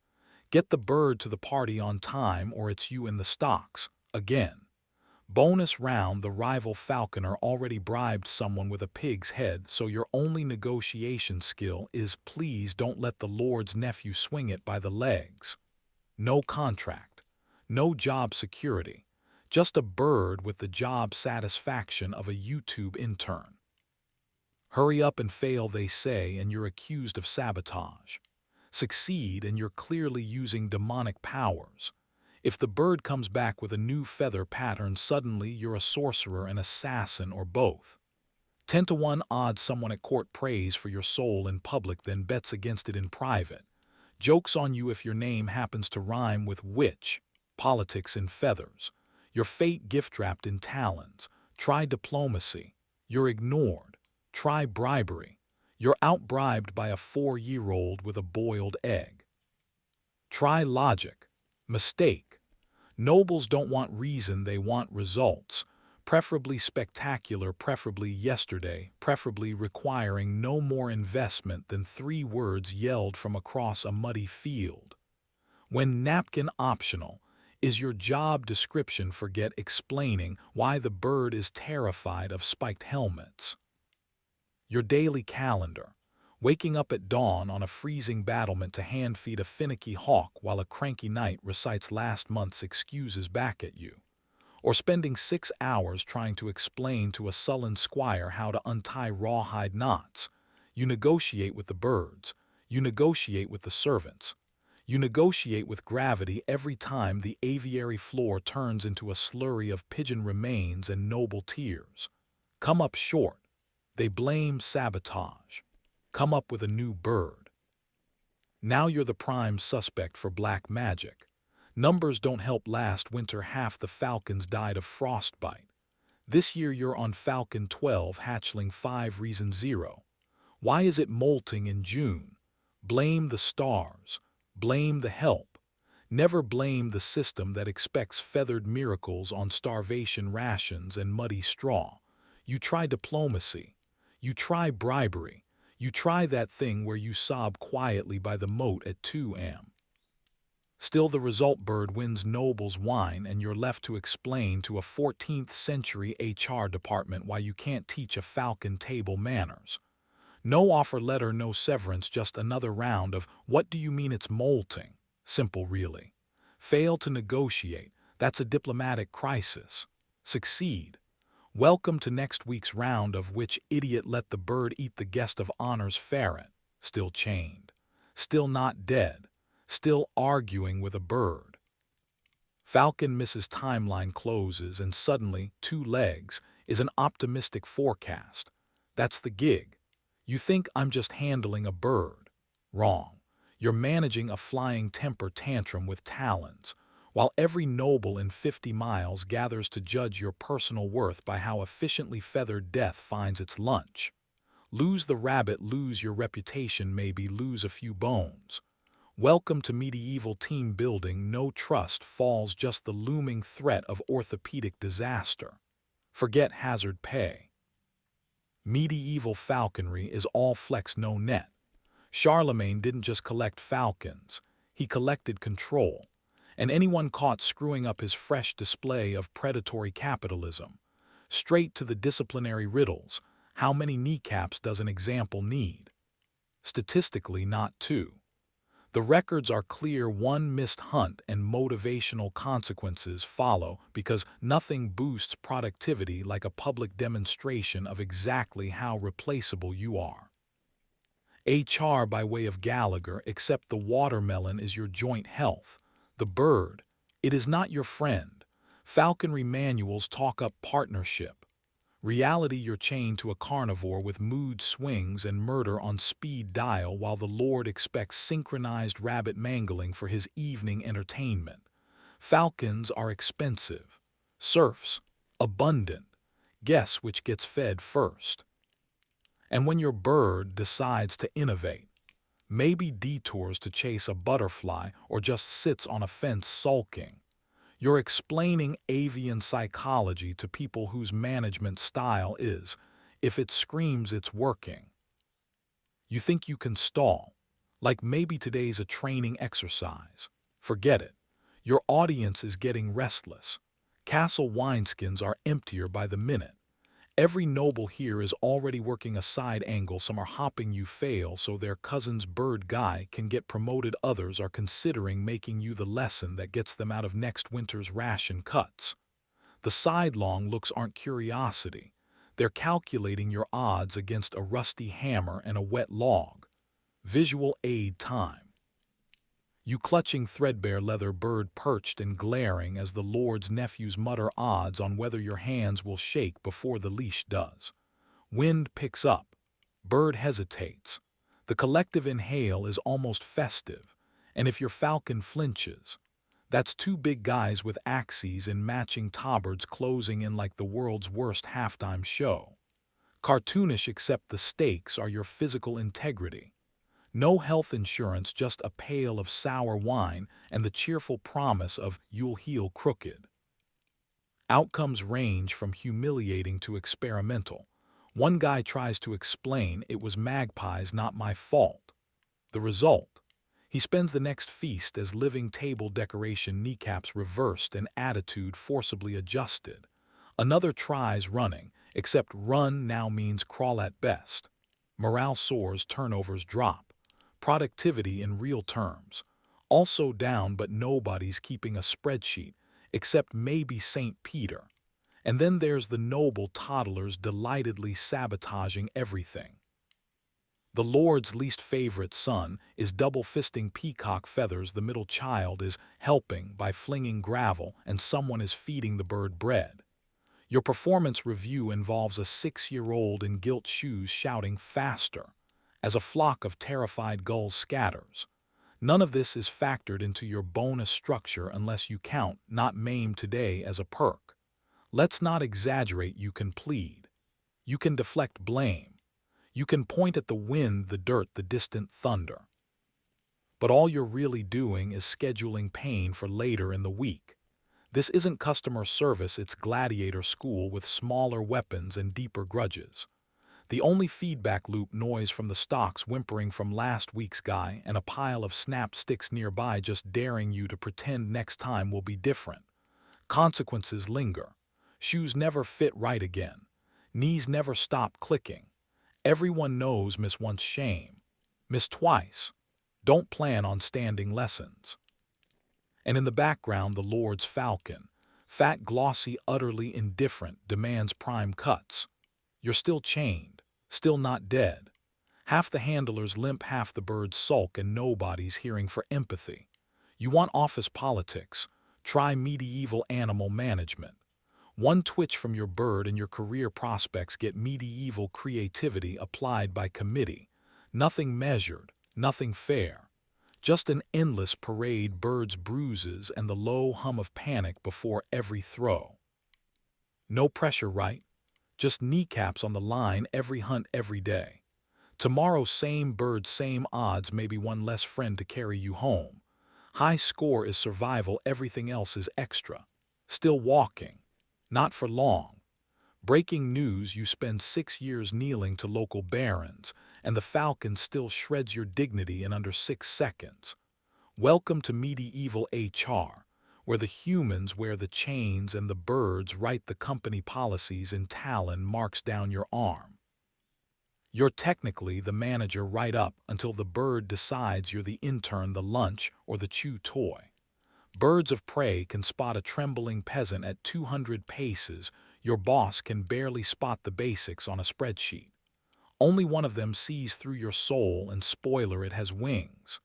Get the bird to the party on time or it's you in the stocks, again. Bonus round: the rival falconer already bribed someone with a pig's head, so your only negotiation skill is please don't let the Lord's nephew swing it by the legs. No contract. No job security. Just a bird with the job satisfaction of a YouTube intern. Hurry up and fail, they say, and you're accused of sabotage. Succeed and you're clearly using demonic powers. If the bird comes back with a new feather pattern, suddenly you're a sorcerer, an assassin, or both. 10-to-1 odds someone at court prays for your soul in public, then bets against it in private. Joke's on you if your name happens to rhyme with witch. Politics in feathers. Your fate gift-wrapped in talons. Try diplomacy. You're ignored. Try bribery. You're outbribed by a 4-year-old with a boiled egg. Try logic. Mistake. Nobles don't want reason, they want results. Preferably spectacular, preferably yesterday, preferably requiring no more investment than 3 words yelled from across a muddy field. When napkin optional is your job description, forget explaining why the bird is terrified of spiked helmets. Your daily calendar. Waking up at dawn on a freezing battlement to hand-feed a finicky hawk while a cranky knight recites last month's excuses back at you. Or spending 6 hours trying to explain to a sullen squire how to untie rawhide knots. You negotiate with the birds. You negotiate with the servants. You negotiate with gravity every time the aviary floor turns into a slurry of pigeon remains and noble tears. Come up short. They blame sabotage. Come up with a new bird. Now you're the prime suspect for black magic. Numbers don't help. Last winter half the falcons died of frostbite. This year you're on Falcon 12, hatchling 5, reason 0. Why is it molting in June? Blame the stars. Blame the help. Never blame the system that expects feathered miracles on starvation rations and muddy straw. You try diplomacy. You try bribery. You try that thing where you sob quietly by the moat at 2 a.m. Still the result, bird wins Nobel's wine, and you're left to explain to a 14th century HR department why you can't teach a falcon table manners. No offer letter, no severance, just another round of "what do you mean it's molting?" Simple, really. Fail to negotiate. That's a diplomatic crisis. Succeed. Welcome to next week's round of "which idiot let the bird eat the guest of honor's ferret?" Still chained. Still not dead. Still arguing with a bird. Falcon misses timeline closes, and suddenly 2 legs is an optimistic forecast. That's the gig. You think I'm just handling a bird. Wrong. You're managing a flying temper tantrum with talons, while every noble in 50 miles gathers to judge your personal worth by how efficiently feathered death finds its lunch. Lose the rabbit, lose your reputation, maybe lose a few bones. Welcome to medieval team building. No trust falls, just the looming threat of orthopedic disaster. Forget hazard pay. Medieval falconry is all flex, no net. Charlemagne didn't just collect falcons, he collected control. And anyone caught screwing up his fresh display of predatory capitalism. Straight to the disciplinary riddles. How many kneecaps does an example need? Statistically, not 2. The records are clear. 1 missed hunt and motivational consequences follow, because nothing boosts productivity like a public demonstration of exactly how replaceable you are. HR by way of Gallagher, except the watermelon is your joint health. The bird, it is not your friend. Falconry manuals talk up partnership. Reality, you're chained to a carnivore with mood swings and murder on speed dial, while the Lord expects synchronized rabbit mangling for his evening entertainment. Falcons are expensive. Serfs, abundant. Guess which gets fed first. And when your bird decides to innovate, maybe detours to chase a butterfly or just sits on a fence sulking, you're explaining avian psychology to people whose management style is, if it screams, it's working. You think you can stall, like maybe today's a training exercise. Forget it. Your audience is getting restless. Castle wineskins are emptier by the minute. Every noble here is already working a side angle. Some are hopping you fail so their cousin's bird guy can get promoted. Others are considering making you the lesson that gets them out of next winter's ration cuts. The sidelong looks aren't curiosity. They're calculating your odds against a rusty hammer and a wet log. Visual aid time. You clutching threadbare leather bird perched and glaring as the Lord's nephews mutter odds on whether your hands will shake before the leash does. Wind picks up. Bird hesitates. The collective inhale is almost festive, and if your falcon flinches, that's 2 big guys with axes and matching tabards closing in like the world's worst halftime show. Cartoonish, except the stakes are your physical integrity. No health insurance, just a pail of sour wine and the cheerful promise of "you'll heal crooked." Outcomes range from humiliating to experimental. One guy tries to explain it was magpies, not my fault. The result? He spends the next feast as living table decoration, kneecaps reversed and attitude forcibly adjusted. Another tries running, except run now means crawl at best. Morale soars, turnovers drop. Productivity in real terms also down, but nobody's keeping a spreadsheet, except maybe St. Peter. And then there's the noble toddlers delightedly sabotaging everything. The Lord's least favorite son is double-fisting peacock feathers. The middle child is helping by flinging gravel, and someone is feeding the bird bread. Your performance review involves a 6-year-old in gilt shoes shouting faster as a flock of terrified gulls scatters. None of this is factored into your bonus structure unless you count "not maimed today" as a perk. Let's not exaggerate. You can plead. You can deflect blame. You can point at the wind, the dirt, the distant thunder. But all you're really doing is scheduling pain for later in the week. This isn't customer service, it's gladiator school with smaller weapons and deeper grudges. The only feedback loop noise from the stocks whimpering from last week's guy and a pile of snapped sticks nearby just daring you to pretend next time will be different. Consequences linger. Shoes never fit right again. Knees never stop clicking. Everyone knows miss once shame. Miss twice. Don't plan on standing lessons. And in the background, the Lord's falcon, fat, glossy, utterly indifferent, demands prime cuts. You're still chained, still not dead. Half the handlers limp, half the birds sulk, and nobody's hearing for empathy. You want office politics? Try medieval animal management. One twitch from your bird and your career prospects get medieval creativity applied by committee. Nothing measured, nothing fair. Just an endless parade, birds' bruises, and the low hum of panic before every throw. No pressure, right? Just kneecaps on the line, every hunt, every day. Tomorrow, same bird, same odds, maybe one less friend to carry you home. High score is survival, everything else is extra. Still walking. Not for long. Breaking news: you spend 6 years kneeling to local barons, and the falcon still shreds your dignity in under 6 seconds. Welcome to medieval HR, where the humans wear the chains and the birds write the company policies in talon marks down your arm. You're technically the manager right up until the bird decides you're the intern, the lunch, or the chew toy. Birds of prey can spot a trembling peasant at 200 paces. Your boss can barely spot the basics on a spreadsheet. Only one of them sees through your soul, and spoiler, it has wings.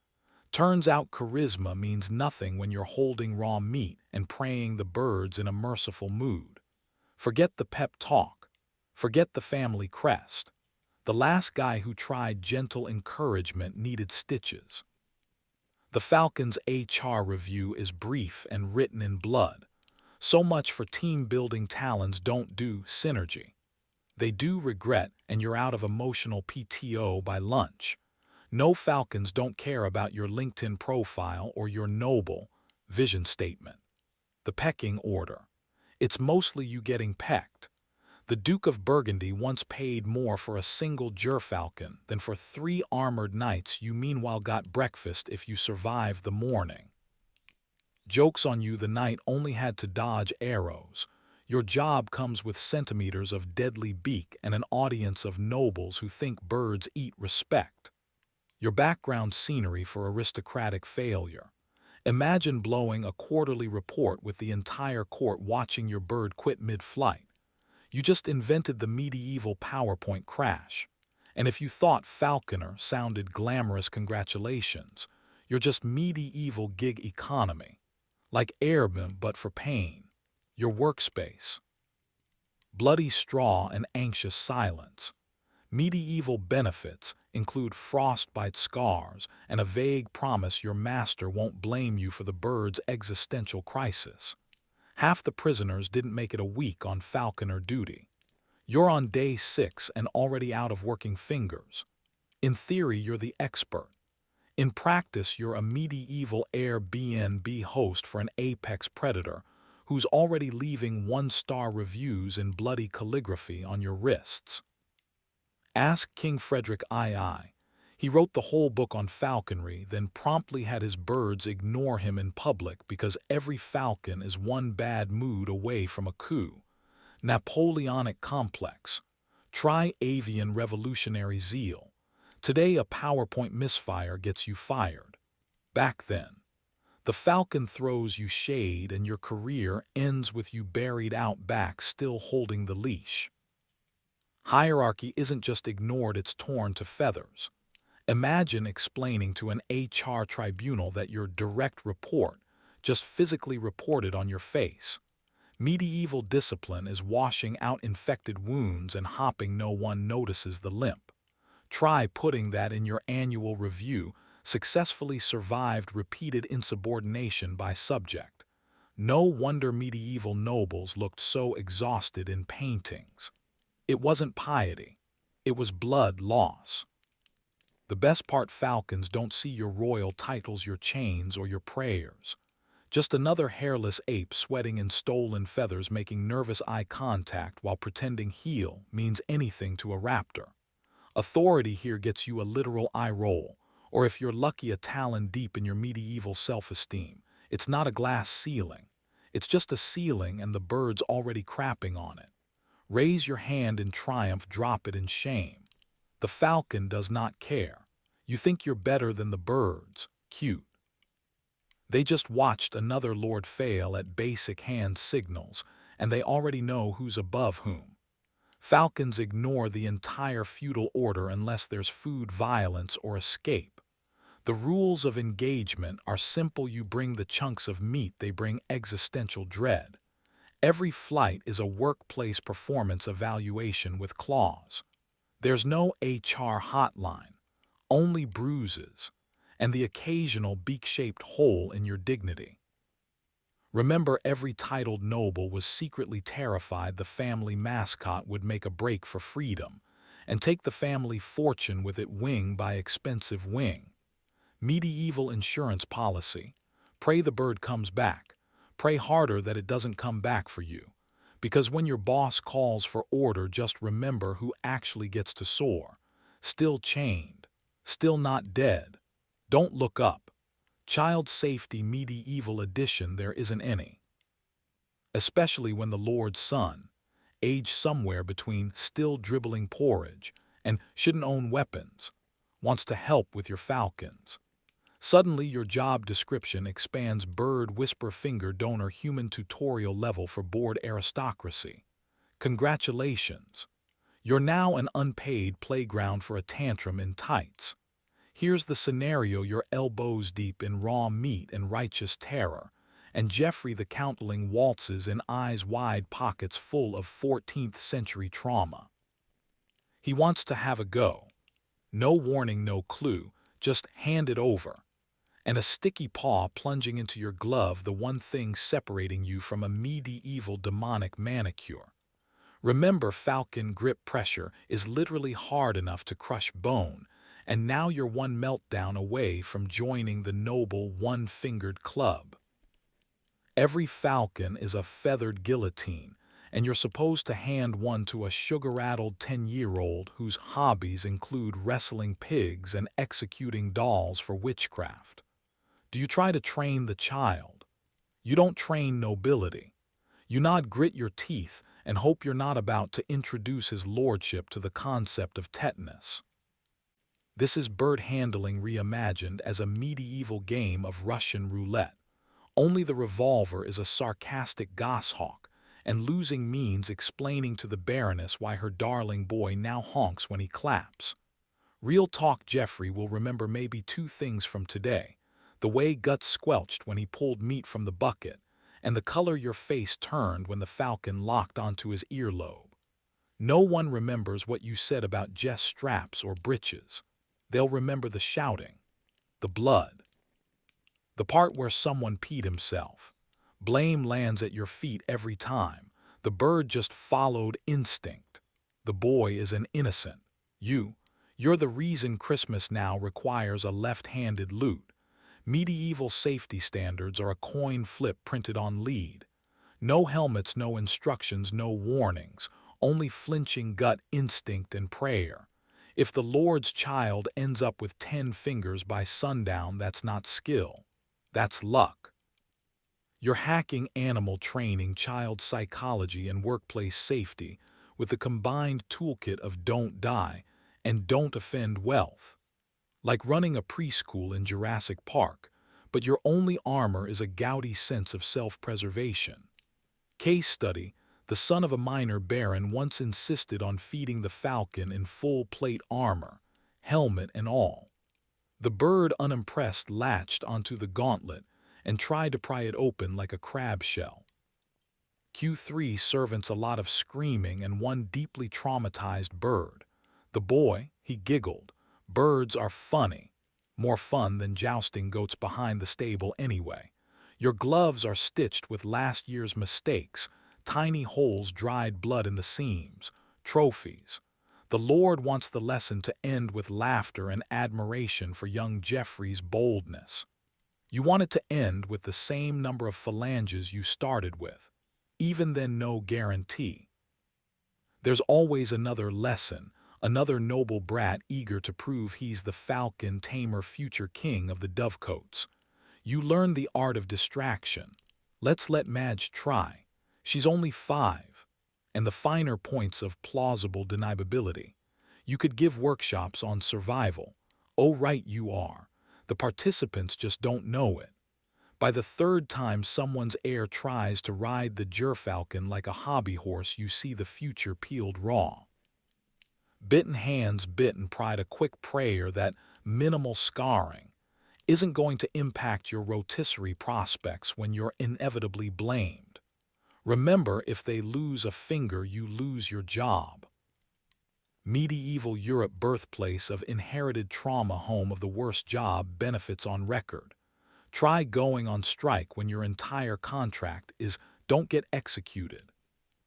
Turns out charisma means nothing when you're holding raw meat and praying the birds in a merciful mood. Forget the pep talk. Forget the family crest. The last guy who tried gentle encouragement needed stitches. The Falcon's HR review is brief and written in blood. So much for team-building. Talons don't do synergy. They do regret, and you're out of emotional PTO by lunch. No, Falcons don't care about your LinkedIn profile or your noble vision statement. The pecking order. It's mostly you getting pecked. The Duke of Burgundy once paid more for a single gerfalcon than for 3 armored knights. You meanwhile got breakfast if you survived the morning. Joke's on you, the knight only had to dodge arrows. Your job comes with centimeters of deadly beak and an audience of nobles who think birds eat respect. Your background scenery for aristocratic failure. Imagine blowing a quarterly report with the entire court watching your bird quit mid-flight. You just invented the medieval PowerPoint crash. And if you thought falconer sounded glamorous, congratulations. You're just medieval gig economy. Like airmen, but for pain. Your workspace. Bloody straw and anxious silence. Medieval benefits include frostbite scars and a vague promise your master won't blame you for the bird's existential crisis. Half the prisoners didn't make it a week on falconer duty. You're on day 6 and already out of working fingers. In theory, you're the expert. In practice, you're a medieval Airbnb host for an apex predator who's already leaving 1-star reviews in bloody calligraphy on your wrists. Ask King Frederick II. He wrote the whole book on falconry, then promptly had his birds ignore him in public because every falcon is one bad mood away from a coup. Napoleonic complex. Try avian revolutionary zeal. Today, a PowerPoint misfire gets you fired. Back then, the falcon throws you shade and your career ends with you buried out back still holding the leash. Hierarchy isn't just ignored, it's torn to feathers. Imagine explaining to an HR tribunal that your direct report just physically reported on your face. Medieval discipline is washing out infected wounds and hopping, no one notices the limp. Try putting that in your annual review. Successfully survived repeated insubordination by subject. No wonder medieval nobles looked so exhausted in paintings. It wasn't piety. It was blood loss. The best part: falcons don't see your royal titles, your chains, or your prayers. Just another hairless ape sweating in stolen feathers making nervous eye contact while pretending heel means anything to a raptor. Authority here gets you a literal eye roll, or if you're lucky a talon deep in your medieval self-esteem. It's not a glass ceiling. It's just a ceiling and the bird's already crapping on it. Raise your hand in triumph, drop it in shame. The falcon does not care. You think you're better than the birds. Cute. They just watched another lord fail at basic hand signals, and they already know who's above whom. Falcons ignore the entire feudal order unless there's food, violence, or escape. The rules of engagement are simple. You bring the chunks of meat, they bring existential dread. Every flight is a workplace performance evaluation with claws. There's no HR hotline, only bruises, and the occasional beak-shaped hole in your dignity. Remember, every titled noble was secretly terrified the family mascot would make a break for freedom and take the family fortune with it wing by expensive wing. Medieval insurance policy. Pray the bird comes back. Pray harder that it doesn't come back for you. Because when your boss calls for order, just remember who actually gets to soar. Still chained. Still not dead. Don't look up. Child safety medieval edition, there isn't any. Especially when the Lord's son, aged somewhere between still dribbling porridge and shouldn't own weapons, wants to help with your falcons. Suddenly your job description expands bird whisper finger donor human tutorial level for bored aristocracy. Congratulations. You're now an unpaid playground for a tantrum in tights. Here's the scenario: you're elbows deep in raw meat and righteous terror, and Geoffrey the Countling waltzes in eyes wide, pockets full of 14th century trauma. He wants to have a go. No warning, no clue, just hand it over. And a sticky paw plunging into your glove, the one thing separating you from a medieval demonic manicure. Remember, falcon grip pressure is literally hard enough to crush bone, and now you're one meltdown away from joining the noble one-fingered club. Every falcon is a feathered guillotine, and you're supposed to hand one to a sugar-addled 10-year-old whose hobbies include wrestling pigs and executing dolls for witchcraft. Do you try to train the child? You don't train nobility. You nod, grit your teeth, and hope you're not about to introduce his lordship to the concept of tetanus. This is bird handling reimagined as a medieval game of Russian roulette. Only the revolver is a sarcastic goshawk, and losing means explaining to the Baroness why her darling boy now honks when he claps. Real talk, Geoffrey will remember maybe two things from today: the way guts squelched when he pulled meat from the bucket, and the color your face turned when the falcon locked onto his earlobe. No one remembers what you said about Jess straps or breeches. They'll remember the shouting, the blood, the part where someone peed himself. Blame lands at your feet every time. The bird just followed instinct. The boy is an innocent. You're the reason Christmas now requires a left-handed lute. Medieval safety standards are a coin flip printed on lead. No helmets, no instructions, no warnings, only flinching gut instinct and prayer. If the Lord's child ends up with 10 fingers by sundown, that's not skill. That's luck. You're hacking animal training, child psychology, and workplace safety with the combined toolkit of don't die and don't offend wealth. Like running a preschool in Jurassic Park, but your only armor is a gaudy sense of self-preservation. Case study: the son of a minor baron once insisted on feeding the falcon in full plate armor, helmet and all. The bird, unimpressed, latched onto the gauntlet and tried to pry it open like a crab shell. Q3 servants, a lot of screaming, and one deeply traumatized bird. The boy, he giggled. Birds are funny. More fun than jousting goats behind the stable anyway. Your gloves are stitched with last year's mistakes, tiny holes, dried blood in the seams, trophies. The Lord wants the lesson to end with laughter and admiration for young Geoffrey's boldness. You want it to end with the same number of phalanges you started with. Even then, no guarantee. There's always another lesson, another noble brat eager to prove he's the falcon tamer future king of the dovecotes. You learn the art of distraction. Let's let Madge try. She's only 5. And the finer points of plausible deniability. You could give workshops on survival. Oh, right you are. The participants just don't know it. By the 3rd time someone's heir tries to ride the gerfalcon like a hobby horse, you see the future peeled raw. Bitten hands bit and pride a quick prayer that minimal scarring isn't going to impact your rotisserie prospects when you're inevitably blamed. Remember, if they lose a finger, you lose your job. Medieval Europe, birthplace of inherited trauma, home of the worst job benefits on record. Try going on strike when your entire contract is "don't get executed."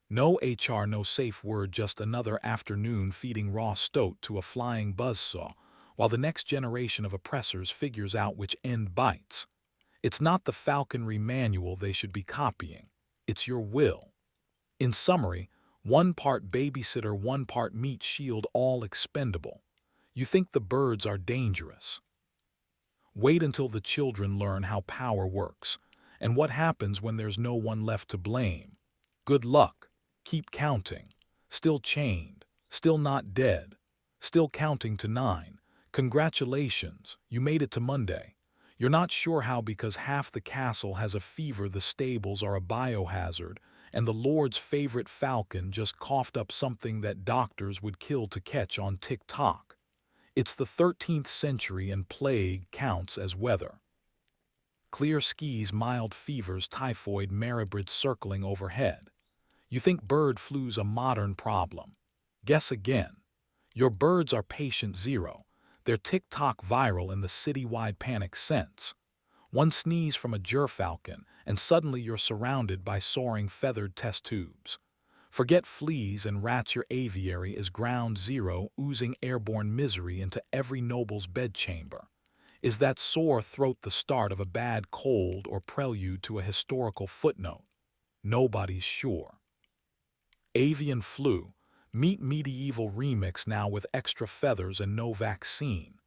No HR, no safe word, just another afternoon feeding raw stoat to a flying buzzsaw, while the next generation of oppressors figures out which end bites. It's not the falconry manual they should be copying. It's your will. In summary, 1 part babysitter, 1 part meat shield, all expendable. You think the birds are dangerous. Wait until the children learn how power works, and what happens when there's no one left to blame. Good luck. Keep counting. Still chained. Still not dead. Still counting to 9. Congratulations, you made it to Monday. You're not sure how because half the castle has a fever, the stables are a biohazard, and the Lord's favorite falcon just coughed up something that doctors would kill to catch on TikTok. It's the 13th century and plague counts as weather. Clear skies, mild fevers, typhoid, maribrid circling overhead. You think bird flu's a modern problem. Guess again. Your birds are patient zero. They're TikTok viral in the citywide panic sense. One sneeze from a gerfalcon, and suddenly you're surrounded by soaring feathered test tubes. Forget fleas and rats, your aviary is ground zero, oozing airborne misery into every noble's bedchamber. Is that sore throat the start of a bad cold or prelude to a historical footnote? Nobody's sure. Avian flu. Meet medieval remix now with extra feathers and no vaccine.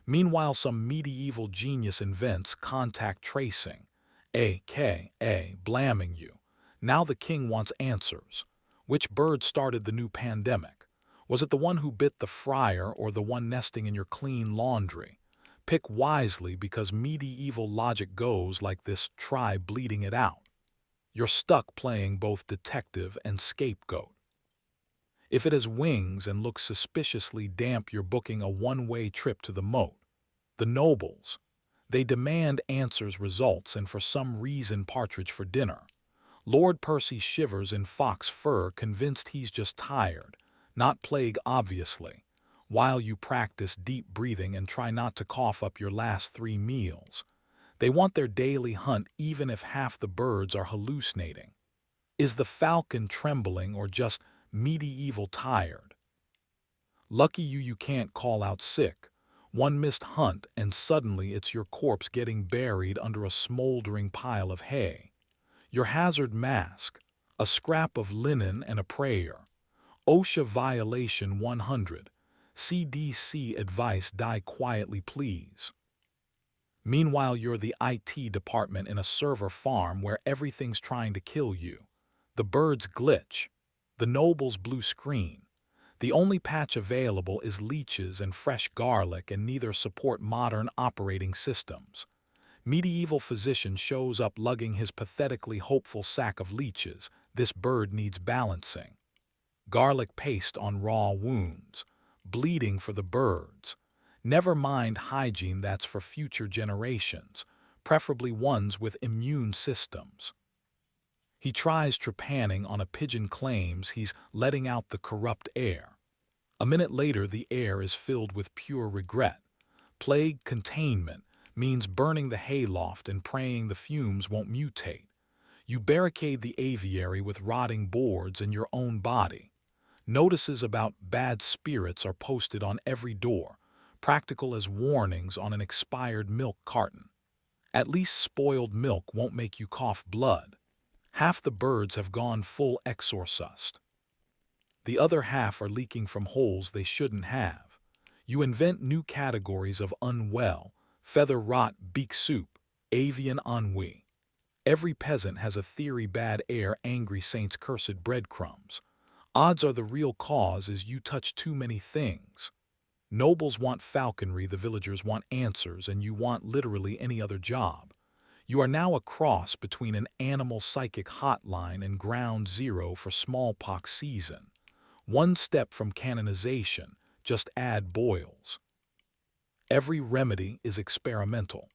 Meanwhile, some medieval genius invents contact tracing, aka blamming you. Now the king wants answers. Which bird started the new pandemic? Was it the one who bit the friar or the one nesting in your clean laundry? Pick wisely because medieval logic goes like this: try bleeding it out. You're stuck playing both detective and scapegoat. If it has wings and looks suspiciously damp, you're booking a one-way trip to the moat. The nobles. They demand answers, results, and for some reason partridge for dinner. Lord Percy shivers in fox fur, convinced he's just tired, not plague obviously, while you practice deep breathing and try not to cough up your last 3 meals. They want their daily hunt even if half the birds are hallucinating. Is the falcon trembling or just medieval tired? Lucky you can't call out sick. One missed hunt and suddenly it's your corpse getting buried under a smoldering pile of hay. Your hazard mask, a scrap of linen and a prayer. OSHA violation 100. CDC advice: die quietly please. Meanwhile, you're the IT department in a server farm where everything's trying to kill you. The birds glitch. The noble's blue screen. The only patch available is leeches and fresh garlic, and neither support modern operating systems. Medieval physician shows up lugging his pathetically hopeful sack of leeches. This bird needs balancing. Garlic paste on raw wounds. Bleeding for the birds. Never mind hygiene, that's for future generations, preferably ones with immune systems. He tries trepanning on a pigeon, claims he's letting out the corrupt air. A minute later, the air is filled with pure regret. Plague containment means burning the hayloft and praying the fumes won't mutate. You barricade the aviary with rotting boards and your own body. Notices about bad spirits are posted on every door, practical as warnings on an expired milk carton. At least spoiled milk won't make you cough blood. Half the birds have gone full exorcist. The other half are leaking from holes they shouldn't have. You invent new categories of unwell, feather rot, beak soup, avian ennui. Every peasant has a theory bad air, angry saints, cursed breadcrumbs. Odds are the real cause is you touch too many things. Nobles want falconry, the villagers want answers, and you want literally any other job. You are now a cross between an animal psychic hotline and ground zero for smallpox season. One step from canonization, just add boils. Every remedy is experimental.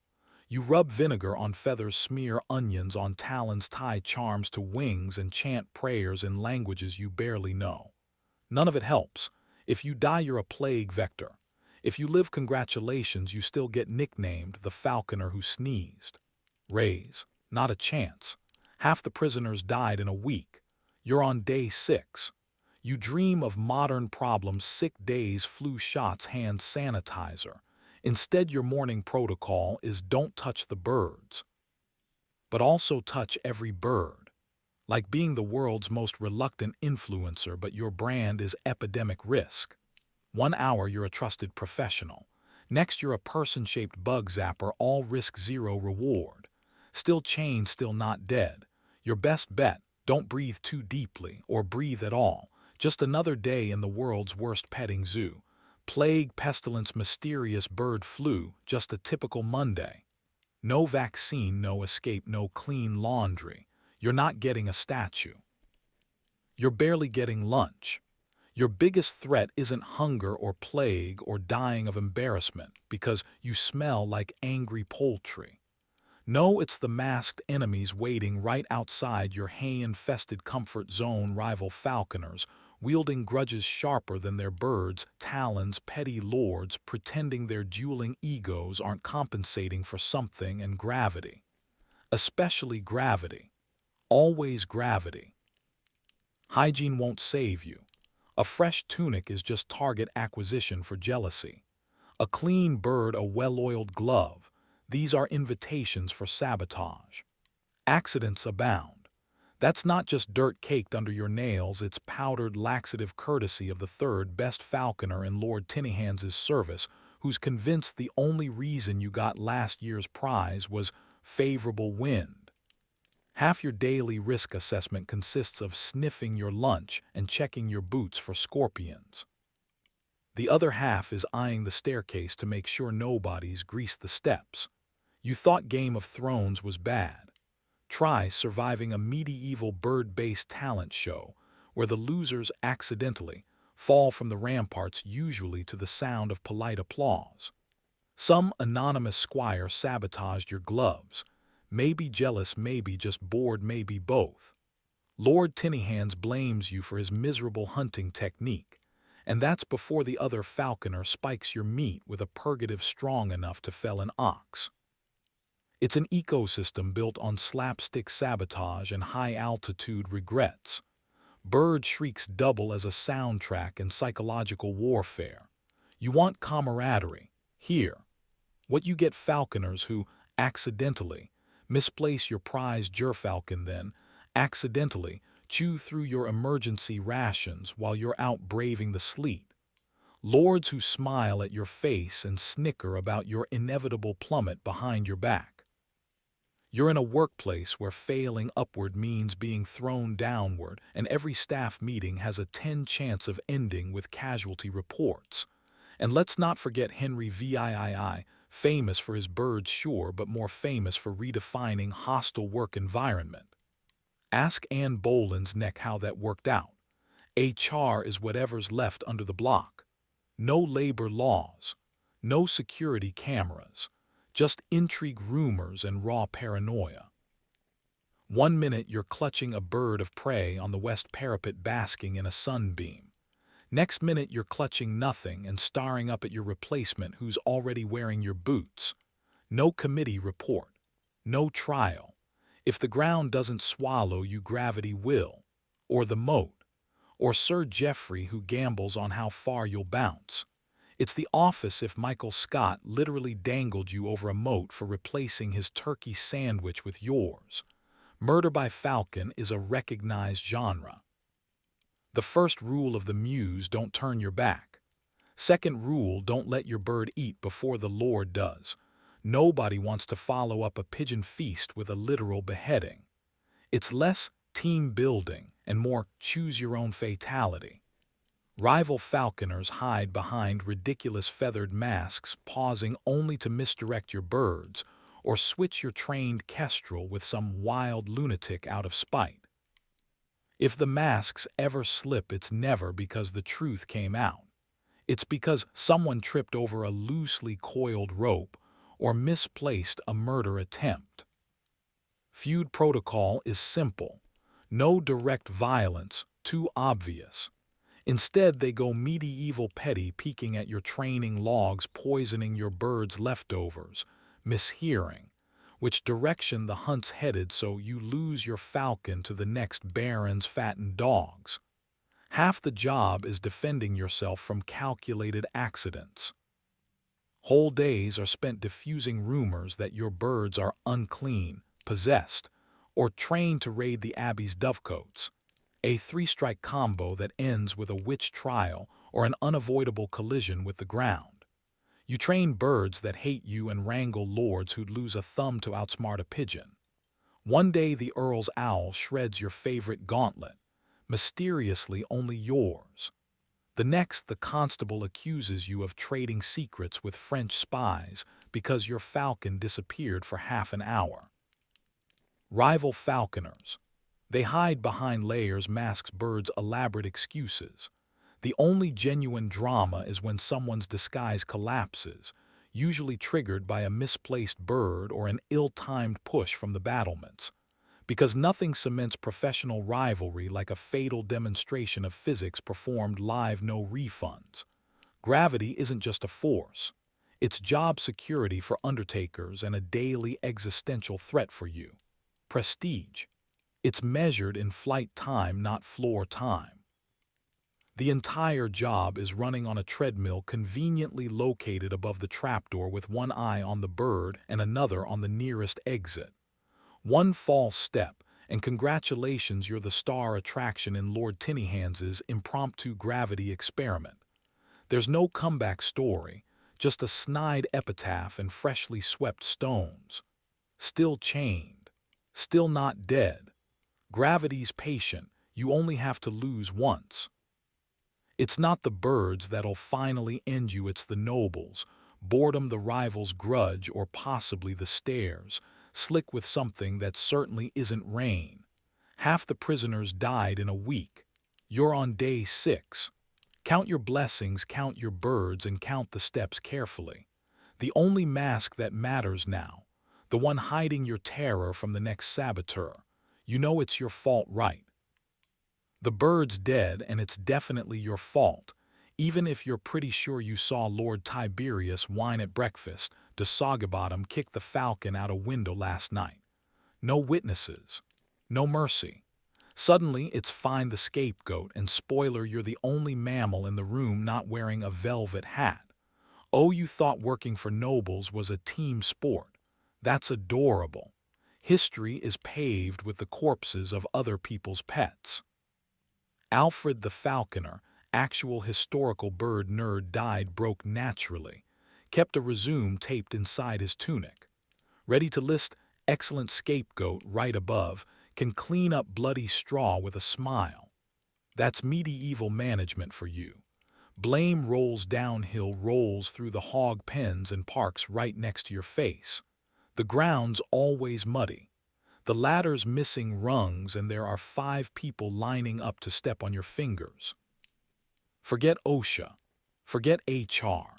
You rub vinegar on feathers, smear onions on talons, tie charms to wings, and chant prayers in languages you barely know. None of it helps. If you die, you're a plague vector. If you live, congratulations, you still get nicknamed the falconer who sneezed. Raise, not a chance. Half the prisoners died in a week. You're on day 6. You dream of modern problems, sick days, flu shots, hand sanitizer. Instead, your morning protocol is don't touch the birds. But also touch every bird. Like being the world's most reluctant influencer, but your brand is epidemic risk. 1 hour you're a trusted professional. Next you're a person-shaped bug zapper, all risk, zero reward. Still chained, still not dead. Your best bet, don't breathe too deeply, or breathe at all. Just another day in the world's worst petting zoo. Plague, pestilence, mysterious bird flu, just a typical Monday. No vaccine, no escape, no clean laundry. You're not getting a statue. You're barely getting lunch. Your biggest threat isn't hunger or plague or dying of embarrassment because you smell like angry poultry. No, it's the masked enemies waiting right outside your hay-infested comfort zone, rival falconers, wielding grudges sharper than their birds' talons, petty lords pretending their dueling egos aren't compensating for something, and gravity. Especially gravity. Always gravity. Hygiene won't save you. A fresh tunic is just target acquisition for jealousy. A clean bird, a well-oiled glove. These are invitations for sabotage. Accidents abound. That's not just dirt caked under your nails, it's powdered laxative courtesy of the third best falconer in Lord Tinnyhands' service, who's convinced the only reason you got last year's prize was favorable wind. Half your daily risk assessment consists of sniffing your lunch and checking your boots for scorpions. The other half is eyeing the staircase to make sure nobody's greased the steps. You thought Game of Thrones was bad. Try surviving a medieval bird-based talent show where the losers accidentally fall from the ramparts, usually to the sound of polite applause. Some anonymous squire sabotaged your gloves. Maybe jealous, maybe just bored, maybe both. Lord Tinnyhands blames you for his miserable hunting technique, and that's before the other falconer spikes your meat with a purgative strong enough to fell an ox. It's an ecosystem built on slapstick sabotage and high-altitude regrets. Bird shrieks double as a soundtrack in psychological warfare. You want camaraderie? Here. What you get: falconers who accidentally misplace your prize gerfalcon, then accidentally chew through your emergency rations while you're out braving the sleet. Lords who smile at your face and snicker about your inevitable plummet behind your back. You're in a workplace where failing upward means being thrown downward, and every staff meeting has a 10 chance of ending with casualty reports. And let's not forget Henry VIII, famous for his birds, sure, but more famous for redefining hostile work environment. Ask Anne Boleyn's neck how that worked out. HR is whatever's left under the block. No labor laws, no security cameras. Just intrigue, rumors, and raw paranoia. 1 minute you're clutching a bird of prey on the west parapet basking in a sunbeam. Next minute you're clutching nothing and staring up at your replacement who's already wearing your boots. No committee report. No trial. If the ground doesn't swallow you, gravity will. Or the moat. Or Sir Geoffrey, who gambles on how far you'll bounce. It's The Office if Michael Scott literally dangled you over a moat for replacing his turkey sandwich with yours. Murder by Falcon is a recognized genre. The first rule of the muse: don't turn your back. Second rule: don't let your bird eat before the Lord does. Nobody wants to follow up a pigeon feast with a literal beheading. It's less team building and more choose your own fatality. Rival falconers hide behind ridiculous feathered masks, pausing only to misdirect your birds or switch your trained kestrel with some wild lunatic out of spite. If the masks ever slip, it's never because the truth came out. It's because someone tripped over a loosely coiled rope or misplaced a murder attempt. Feud protocol is simple. No direct violence, too obvious. Instead, they go medieval petty, peeking at your training logs, poisoning your bird's leftovers, mishearing which direction the hunt's headed so you lose your falcon to the next baron's fattened dogs. Half the job is defending yourself from calculated accidents. Whole days are spent diffusing rumors that your birds are unclean, possessed, or trained to raid the abbey's dovecotes. A three-strike combo that ends with a witch trial or an unavoidable collision with the ground. You train birds that hate you and wrangle lords who'd lose a thumb to outsmart a pigeon. One day the Earl's owl shreds your favorite gauntlet, mysteriously only yours. The next, the constable accuses you of trading secrets with French spies because your falcon disappeared for half an hour. Rival falconers. They hide behind layers, masks, birds' elaborate excuses. The only genuine drama is when someone's disguise collapses, usually triggered by a misplaced bird or an ill-timed push from the battlements. Because nothing cements professional rivalry like a fatal demonstration of physics performed live, no refunds. Gravity isn't just a force. It's job security for undertakers and a daily existential threat for you. Prestige. It's measured in flight time, not floor time. The entire job is running on a treadmill conveniently located above the trapdoor with one eye on the bird and another on the nearest exit. One false step, and congratulations, you're the star attraction in Lord Tinnyhands's impromptu gravity experiment. There's no comeback story, just a snide epitaph and freshly swept stones. Still chained. Still not dead. Gravity's patient, you only have to lose once. It's not the birds that'll finally end you, it's the nobles, boredom, the rival's grudge, or possibly the stairs, slick with something that certainly isn't rain. Half the prisoners died in a week. You're on day 6. Count your blessings, count your birds, and count the steps carefully. The only mask that matters now, the one hiding your terror from the next saboteur. You know it's your fault, right? The bird's dead, and it's definitely your fault, even if you're pretty sure you saw Lord Tiberius whine at breakfast, de Sogabottom kick the falcon out a window last night. No witnesses. No mercy. Suddenly, it's find the scapegoat, and spoiler, you're the only mammal in the room not wearing a velvet hat. Oh, you thought working for nobles was a team sport. That's adorable. History is paved with the corpses of other people's pets. Alfred the Falconer, actual historical bird nerd, died broke naturally, kept a resume taped inside his tunic. Ready to list excellent scapegoat right above, can clean up bloody straw with a smile. That's medieval management for you. Blame rolls downhill, rolls through the hog pens and parks right next to your face. The ground's always muddy. The ladder's missing rungs, and there are 5 people lining up to step on your fingers. Forget OSHA. Forget HR.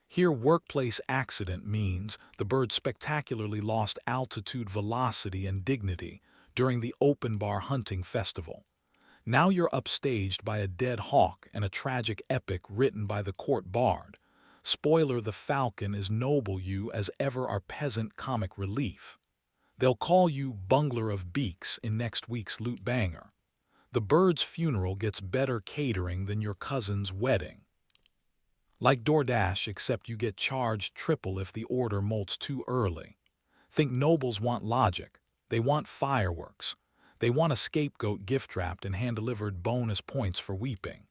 Here, workplace accident means the bird spectacularly lost altitude, velocity, and dignity during the open bar hunting festival. Now you're upstaged by a dead hawk and a tragic epic written by the court bard. Spoiler, the falcon is noble, you as ever are peasant comic relief. They'll call you bungler of beaks in next week's loot banger. The bird's funeral gets better catering than your cousin's wedding. Like DoorDash, except you get charged triple if the order molts too early. Think nobles want logic. They want fireworks. They want a scapegoat gift-wrapped and hand-delivered bonus points for weeping.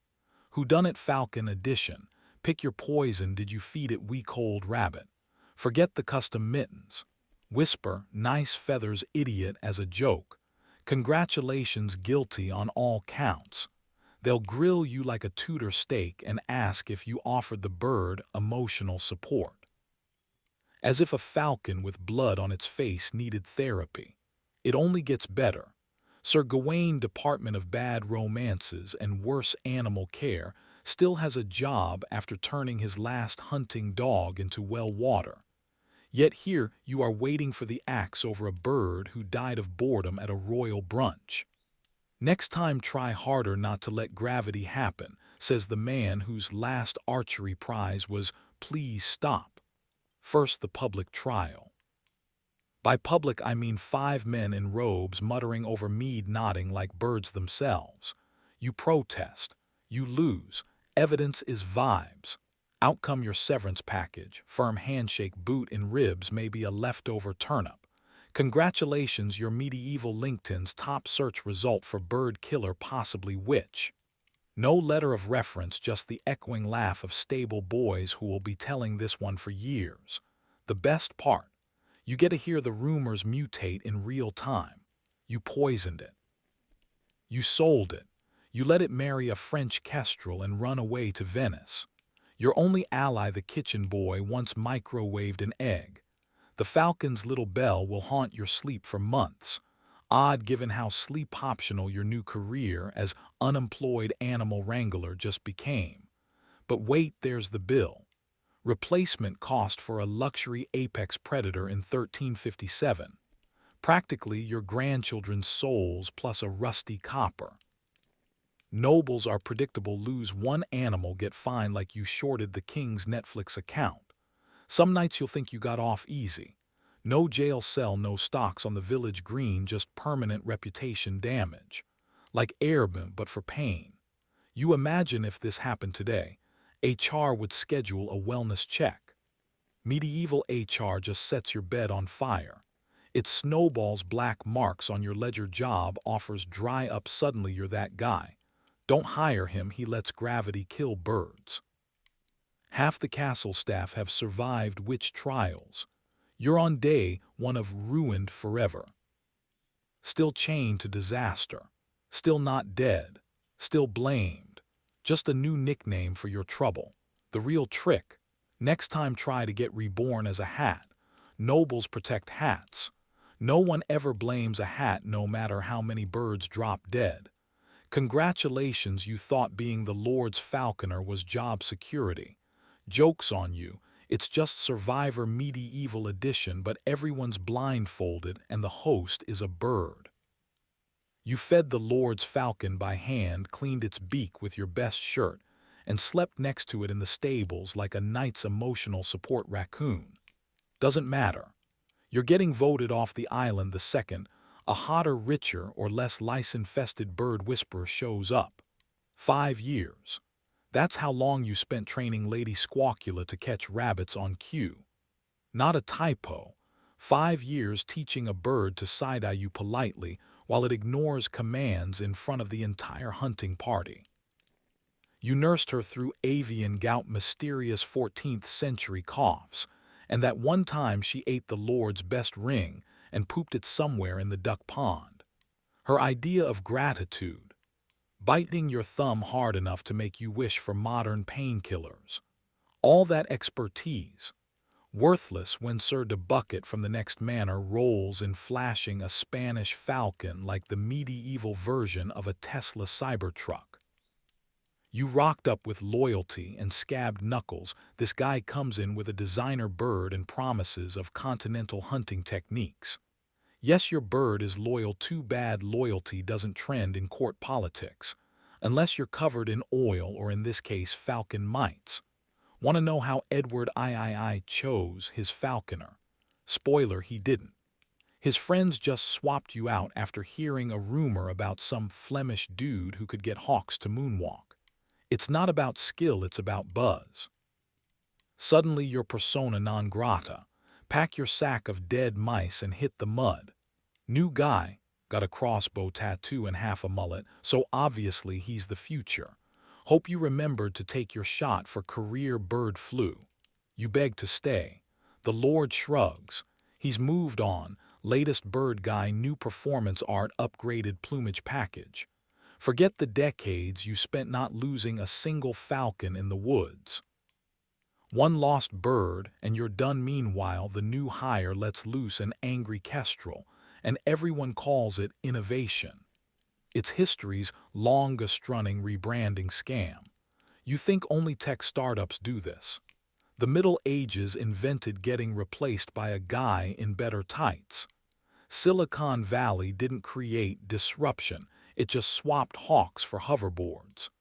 Whodunit Falcon Edition. Pick your poison. Did you feed it week-old rabbit? Forget the custom mittens. Whisper, nice feathers idiot as a joke. Congratulations, guilty on all counts. They'll grill you like a Tudor steak and ask if you offered the bird emotional support. As if a falcon with blood on its face needed therapy. It only gets better. Sir Gawain, Department of Bad Romances and Worse Animal Care, still has a job after turning his last hunting dog into well water. Yet here you are waiting for the axe over a bird who died of boredom at a royal brunch. Next time try harder not to let gravity happen, says the man whose last archery prize was please stop. First the public trial. By public I mean 5 men in robes muttering over mead, nodding like birds themselves. You protest. You lose. Evidence is vibes. Outcome your severance package, firm handshake, boot in ribs, maybe a leftover turnip. Congratulations, your medieval LinkedIn's top search result for bird killer, possibly witch. No letter of reference, just the echoing laugh of stable boys who will be telling this one for years. The best part, you get to hear the rumors mutate in real time. You poisoned it. You sold it. You let it marry a French kestrel and run away to Venice. Your only ally, the kitchen boy, once microwaved an egg. The falcon's little bell will haunt your sleep for months. Odd given how sleep-optional your new career as unemployed animal wrangler just became. But wait, there's the bill. Replacement cost for a luxury apex predator in 1357. Practically your grandchildren's souls plus a rusty copper. Nobles are predictable. Lose one animal, get fined like you shorted the king's Netflix account. Some nights you'll think you got off easy. No jail cell, no stocks on the village green, just permanent reputation damage. Like airmen, but for pain. You imagine if this happened today, HR would schedule a wellness check. Medieval HR just sets your bed on fire. It snowballs, black marks on your ledger, job offers dry up, suddenly you're that guy. Don't hire him, he lets gravity kill birds. Half the castle staff have survived witch trials. You're on day 1 of ruined forever. Still chained to disaster. Still not dead. Still blamed. Just a new nickname for your trouble. The real trick. Next time try to get reborn as a hat. Nobles protect hats. No one ever blames a hat, no matter how many birds drop dead. Congratulations, you thought being the Lord's falconer was job security. Joke's on you, it's just Survivor Medieval Edition, but everyone's blindfolded and the host is a bird. You fed the Lord's falcon by hand, cleaned its beak with your best shirt, and slept next to it in the stables like a knight's emotional support raccoon. Doesn't matter. You're getting voted off the island the second a hotter, richer, or less lice-infested bird whisperer shows up. 5 years. That's how long you spent training Lady Squawkula to catch rabbits on cue. Not a typo. 5 years teaching a bird to side-eye you politely while it ignores commands in front of the entire hunting party. You nursed her through avian gout, mysterious 14th century coughs, and that one time she ate the Lord's best ring and pooped it somewhere in the duck pond. Her idea of gratitude, biting your thumb hard enough to make you wish for modern painkillers. All that expertise, worthless when Sir de Bucket from the next manor rolls in flashing a Spanish falcon like the medieval version of a Tesla Cybertruck. You rocked up with loyalty and scabbed knuckles. This guy comes in with a designer bird and promises of continental hunting techniques. Yes, your bird is loyal. Too bad loyalty doesn't trend in court politics, unless you're covered in oil or, in this case, falcon mites. Want to know how Edward III chose his falconer? Spoiler, he didn't. His friends just swapped you out after hearing a rumor about some Flemish dude who could get hawks to moonwalk. It's not about skill, it's about buzz. Suddenly you're persona non grata. Pack your sack of dead mice and hit the mud. New guy, got a crossbow tattoo and half a mullet, so obviously he's the future. Hope you remembered to take your shot for career bird flu. You beg to stay. The Lord shrugs. He's moved on. Latest bird guy, new performance art, upgraded plumage package. Forget the decades you spent not losing a single falcon in the woods. One lost bird, and you're done. Meanwhile, the new hire lets loose an angry kestrel, and everyone calls it innovation. It's history's longest-running rebranding scam. You think only tech startups do this. The Middle Ages invented getting replaced by a guy in better tights. Silicon Valley didn't create disruption, it just swapped hawks for hoverboards.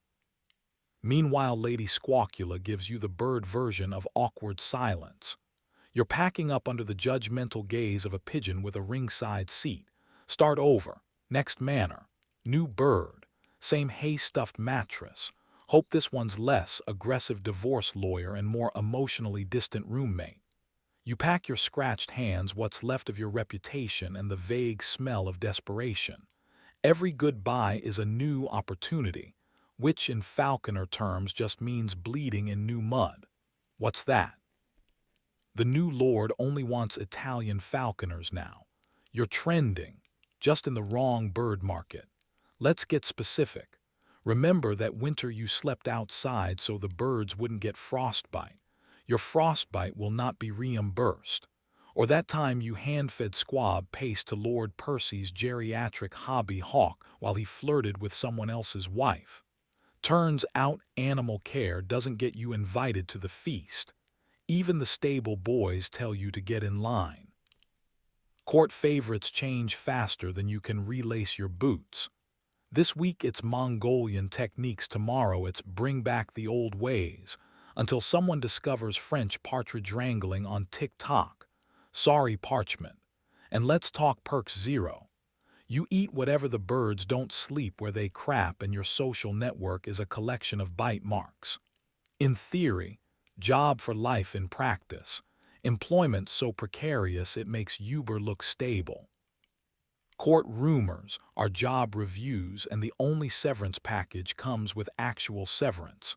Meanwhile, Lady Squawkula gives you the bird version of awkward silence. You're packing up under the judgmental gaze of a pigeon with a ringside seat. Start over. Next manner. New bird. Same hay-stuffed mattress. Hope this one's less aggressive divorce lawyer and more emotionally distant roommate. You pack your scratched hands, what's left of your reputation, and the vague smell of desperation. Every goodbye is a new opportunity, which in falconer terms just means bleeding in new mud. What's that? The new lord only wants Italian falconers now. You're trending, just in the wrong bird market. Let's get specific. Remember that winter you slept outside so the birds wouldn't get frostbite. Your frostbite will not be reimbursed. Or that time you hand-fed squab paste to Lord Percy's geriatric hobby hawk while he flirted with someone else's wife. Turns out animal care doesn't get you invited to the feast. Even the stable boys tell you to get in line. Court favorites change faster than you can relace your boots. This week it's Mongolian techniques, tomorrow it's bring back the old ways, until someone discovers French partridge wrangling on TikTok. Sorry, parchment. And let's talk perks zero. You eat whatever the birds, don't sleep where they crap, and your social network is a collection of bite marks. In theory, job for life. In practice, employment so precarious it makes Uber look stable. Court rumors are job reviews, and the only severance package comes with actual severance.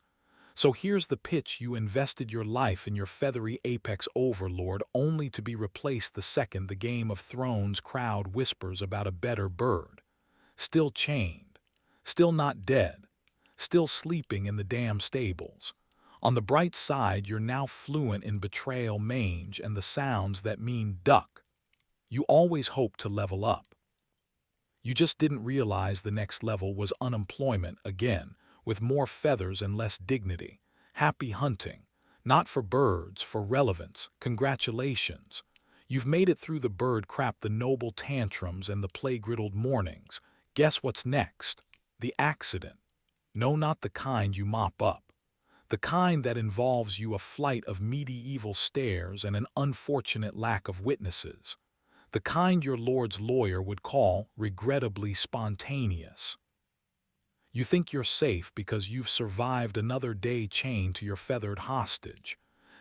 So here's the pitch: you invested your life in your feathery apex overlord only to be replaced the second the Game of Thrones crowd whispers about a better bird. Still chained, still not dead, still sleeping in the damn stables. On the bright side, you're now fluent in betrayal, mange, and the sounds that mean duck. You always hoped to level up. You just didn't realize the next level was unemployment again, with more feathers and less dignity. Happy hunting. Not for birds, for relevance. Congratulations. You've made it through the bird crap, the noble tantrums, and the plague-riddled mornings. Guess what's next? The accident. No, not the kind you mop up. The kind that involves you a flight of medieval stairs and an unfortunate lack of witnesses. The kind your lord's lawyer would call regrettably spontaneous. You think you're safe because you've survived another day chained to your feathered hostage.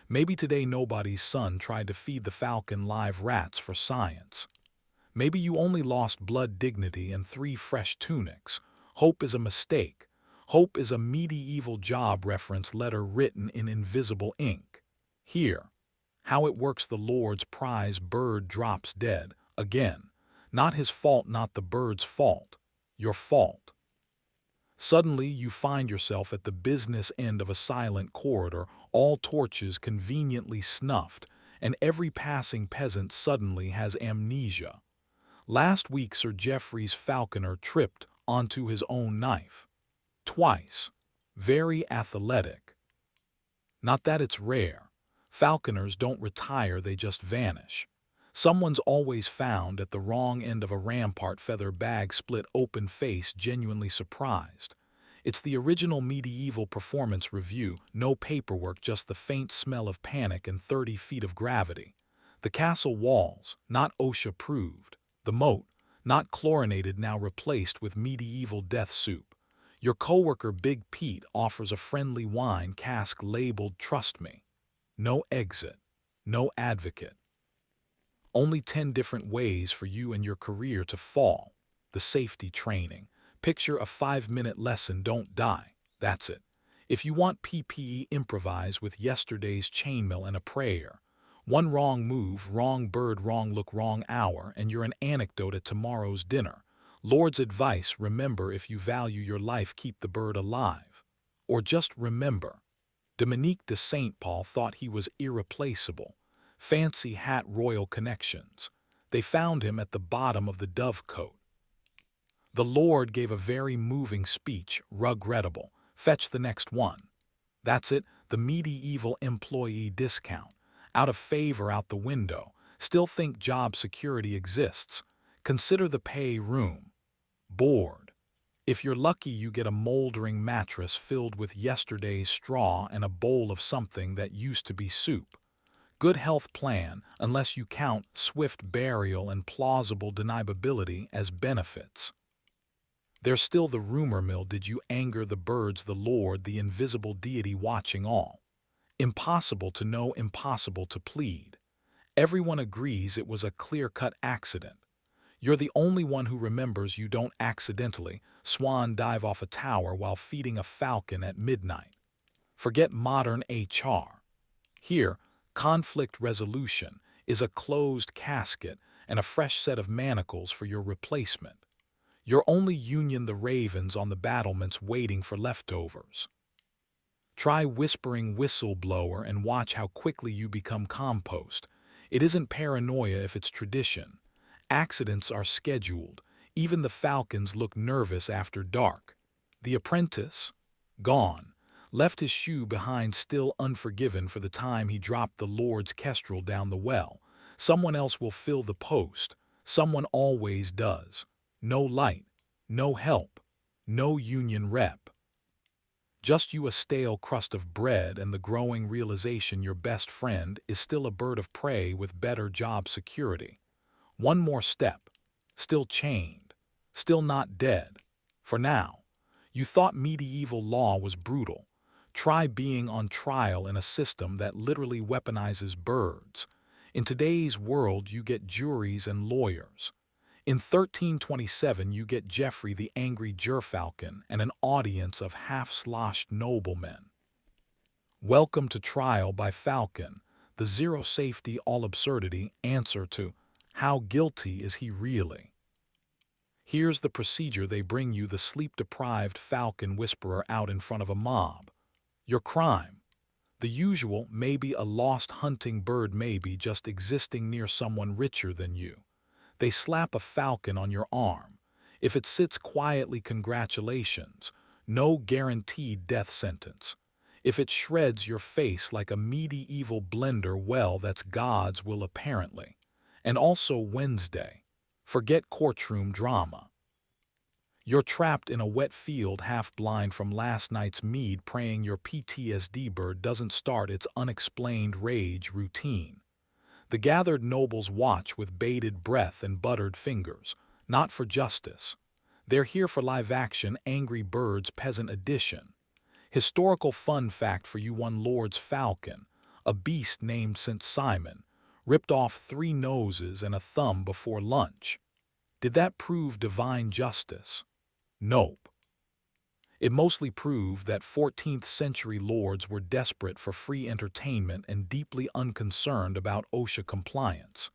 Maybe today nobody's son tried to feed the falcon live rats for science. Maybe you only lost blood, dignity, and 3 fresh tunics. Hope is a mistake. Hope is a medieval job reference letter written in invisible ink. Here. How it works: the Lord's prize bird drops dead, again. Not his fault, not the bird's fault. Your fault. Suddenly you find yourself at the business end of a silent corridor, all torches conveniently snuffed, and every passing peasant suddenly has amnesia. Last week Sir Geoffrey's falconer tripped onto his own knife. Twice. Very athletic. Not that it's rare. Falconers don't retire, they just vanish. Someone's always found at the wrong end of a rampart, feather bag split open, face genuinely surprised. It's the original medieval performance review, no paperwork, just the faint smell of panic and 30 feet of gravity. The castle walls, not OSHA-approved. The moat, not chlorinated, now replaced with medieval death soup. Your coworker Big Pete offers a friendly wine cask labeled "Trust Me." No exit. No advocate. Only 10 different ways for you and your career to fall. The safety training. Picture a 5-minute lesson, don't die. That's it. If you want PPE, improvise with yesterday's chainmail and a prayer. One wrong move, wrong bird, wrong look, wrong hour, and you're an anecdote at tomorrow's dinner. Lord's advice, remember, if you value your life, keep the bird alive. Or just remember, Dominique de Saint Paul thought he was irreplaceable. Fancy hat, royal connections. They found him at the bottom of the dovecote. The Lord gave a very moving speech, regrettable. Fetch the next one. That's it, the medieval employee discount. Out of favor, out the window. Still think job security exists. Consider the pay room. Board. If you're lucky, you get a moldering mattress filled with yesterday's straw and a bowl of something that used to be soup. Good health plan, unless you count swift burial and plausible deniability as benefits. There's still the rumor mill. Did you anger the birds, the Lord, the invisible deity watching all? Impossible to know, impossible to plead. Everyone agrees it was a clear-cut accident. You're the only one who remembers you don't accidentally swan dive off a tower while feeding a falcon at midnight. Forget modern HR. Here, conflict resolution is a closed casket and a fresh set of manacles for your replacement. Your only union, the ravens on the battlements waiting for leftovers. Try whispering whistleblower and watch how quickly you become compost. It isn't paranoia if it's tradition. Accidents are scheduled. Even the falcons look nervous after dark. The apprentice? Gone. Left his shoe behind, still unforgiven for the time he dropped the Lord's kestrel down the well. Someone else will fill the post. Someone always does. No light. No help. No union rep. Just you, a stale crust of bread, and the growing realization your best friend is still a bird of prey with better job security. One more step. Still chained. Still not dead. For now. You thought medieval law was brutal. Try being on trial in a system that literally weaponizes birds. In today's world, you get juries and lawyers. In 1327, you get Geoffrey the angry gerfalcon and an audience of half-sloshed noblemen. Welcome to Trial by Falcon, the zero safety, all absurdity answer to how guilty is he really? Here's the procedure. They bring you the sleep-deprived falcon whisperer out in front of a mob. Your crime. The usual, maybe a lost hunting bird, maybe just existing near someone richer than you. They slap a falcon on your arm. If it sits quietly, congratulations. No guaranteed death sentence. If it shreds your face like a medieval blender, well, that's God's will apparently. And also Wednesday. Forget courtroom drama. You're trapped in a wet field, half-blind from last night's mead, praying your PTSD bird doesn't start its unexplained rage routine. The gathered nobles watch with bated breath and buttered fingers, not for justice. They're here for live action, Angry Birds Peasant Edition. Historical fun fact for you: one Lord's falcon, a beast named St. Simon, ripped off 3 noses and a thumb before lunch. Did that prove divine justice? Nope. It mostly proved that 14th century lords were desperate for free entertainment and deeply unconcerned about OSHA compliance.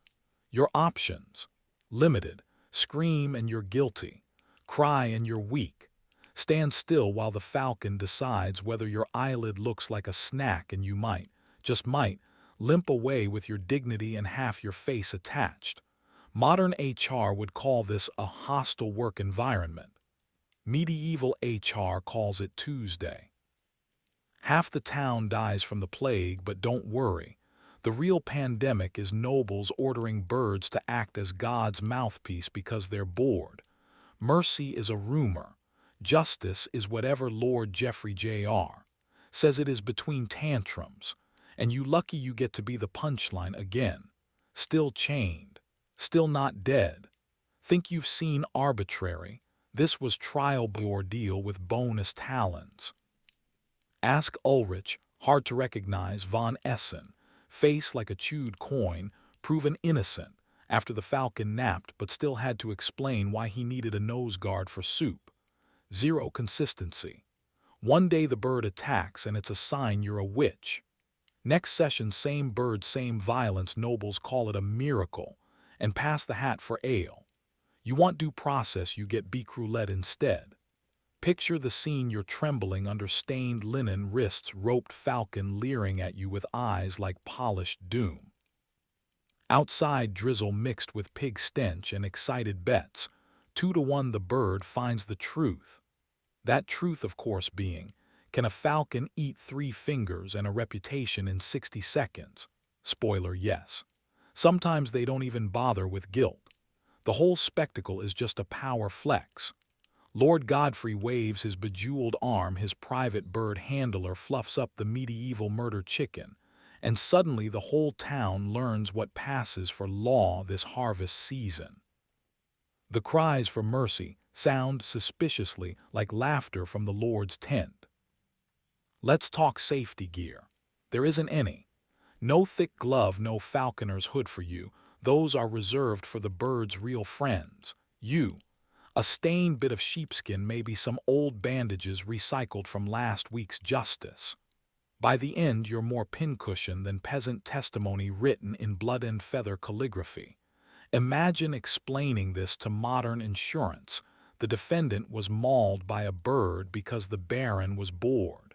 Your options: limited. Scream and you're guilty. Cry and you're weak. Stand still while the falcon decides whether your eyelid looks like a snack, and you might, just might, limp away with your dignity and half your face attached. Modern HR would call this a hostile work environment. Medieval HR calls it Tuesday. Half the town dies from the plague, but don't worry. The real pandemic is nobles ordering birds to act as God's mouthpiece because they're bored. Mercy is a rumor. Justice is whatever Lord Geoffrey Jr. says it is between tantrums. And you lucky you get to be the punchline again. Still chained. Still not dead. Think you've seen arbitrary? This was trial by ordeal with bonus talons. Ask Ulrich, Hard to recognize Von Essen, face like a chewed coin, proven innocent after the falcon napped but still had to explain why he needed a nose guard for soup. Zero consistency. One day the bird attacks and it's a sign you're a witch. Next session, same bird, same violence, nobles call it a miracle and pass the hat for ale. You want due process, you get beak roulette instead. Picture the scene, you're trembling under stained linen, wrists roped, falcon leering at you with eyes like polished doom. Outside, drizzle mixed with pig stench and excited bets. 2-1 the bird finds the truth. That truth, of course, being, can a falcon eat 3 fingers and a reputation in 60 seconds? Spoiler, yes. Sometimes they don't even bother with guilt. The whole spectacle is just a power flex. Lord Godfrey waves his bejeweled arm, his private bird handler fluffs up the medieval murder chicken, and suddenly the whole town learns what passes for law this harvest season. The cries for mercy sound suspiciously like laughter from the Lord's tent. Let's talk safety gear. There isn't any. No thick glove, no falconer's hood for you. Those are reserved for the bird's real friends, you. A stained bit of sheepskin, maybe some old bandages recycled from last week's justice. By the end, you're more pincushion than peasant testimony written in blood and feather calligraphy. Imagine explaining this to modern insurance. The defendant was mauled by a bird because the baron was bored.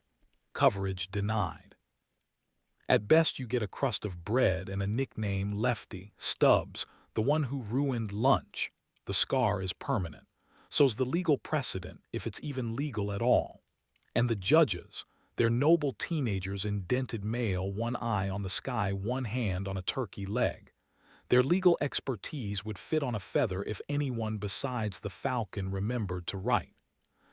Coverage denied. At best, you get a crust of bread and a nickname, Lefty, Stubbs, the one who ruined lunch. The scar is permanent. So's the legal precedent, if it's even legal at all. And the judges, they're noble teenagers in dented mail, one eye on the sky, one hand on a turkey leg. Their legal expertise would fit on a feather if anyone besides the falcon remembered to write.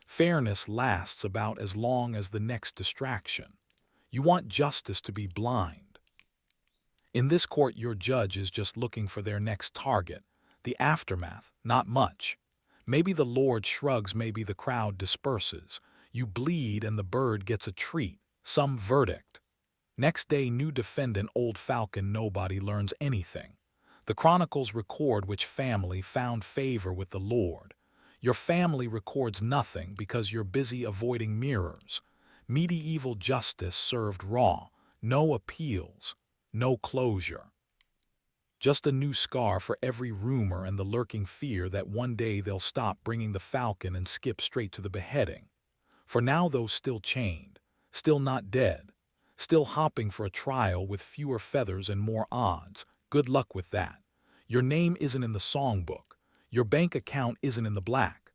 Fairness lasts about as long as the next distraction. You want justice to be blind. In this court, your judge is just looking for their next target. The aftermath, not much. Maybe the Lord shrugs, maybe the crowd disperses. You bleed and the bird gets a treat, some verdict. Next day, new defendant, old falcon, nobody learns anything. The chronicles record which family found favor with the Lord. Your family records nothing because you're busy avoiding mirrors. Medieval justice served raw, no appeals, no closure. Just a new scar for every rumor and the lurking fear that one day they'll stop bringing the falcon and skip straight to the beheading. For now, though, still chained, still not dead, still hopping for a trial with fewer feathers and more odds. Good luck with that. Your name isn't in the songbook. Your bank account isn't in the black.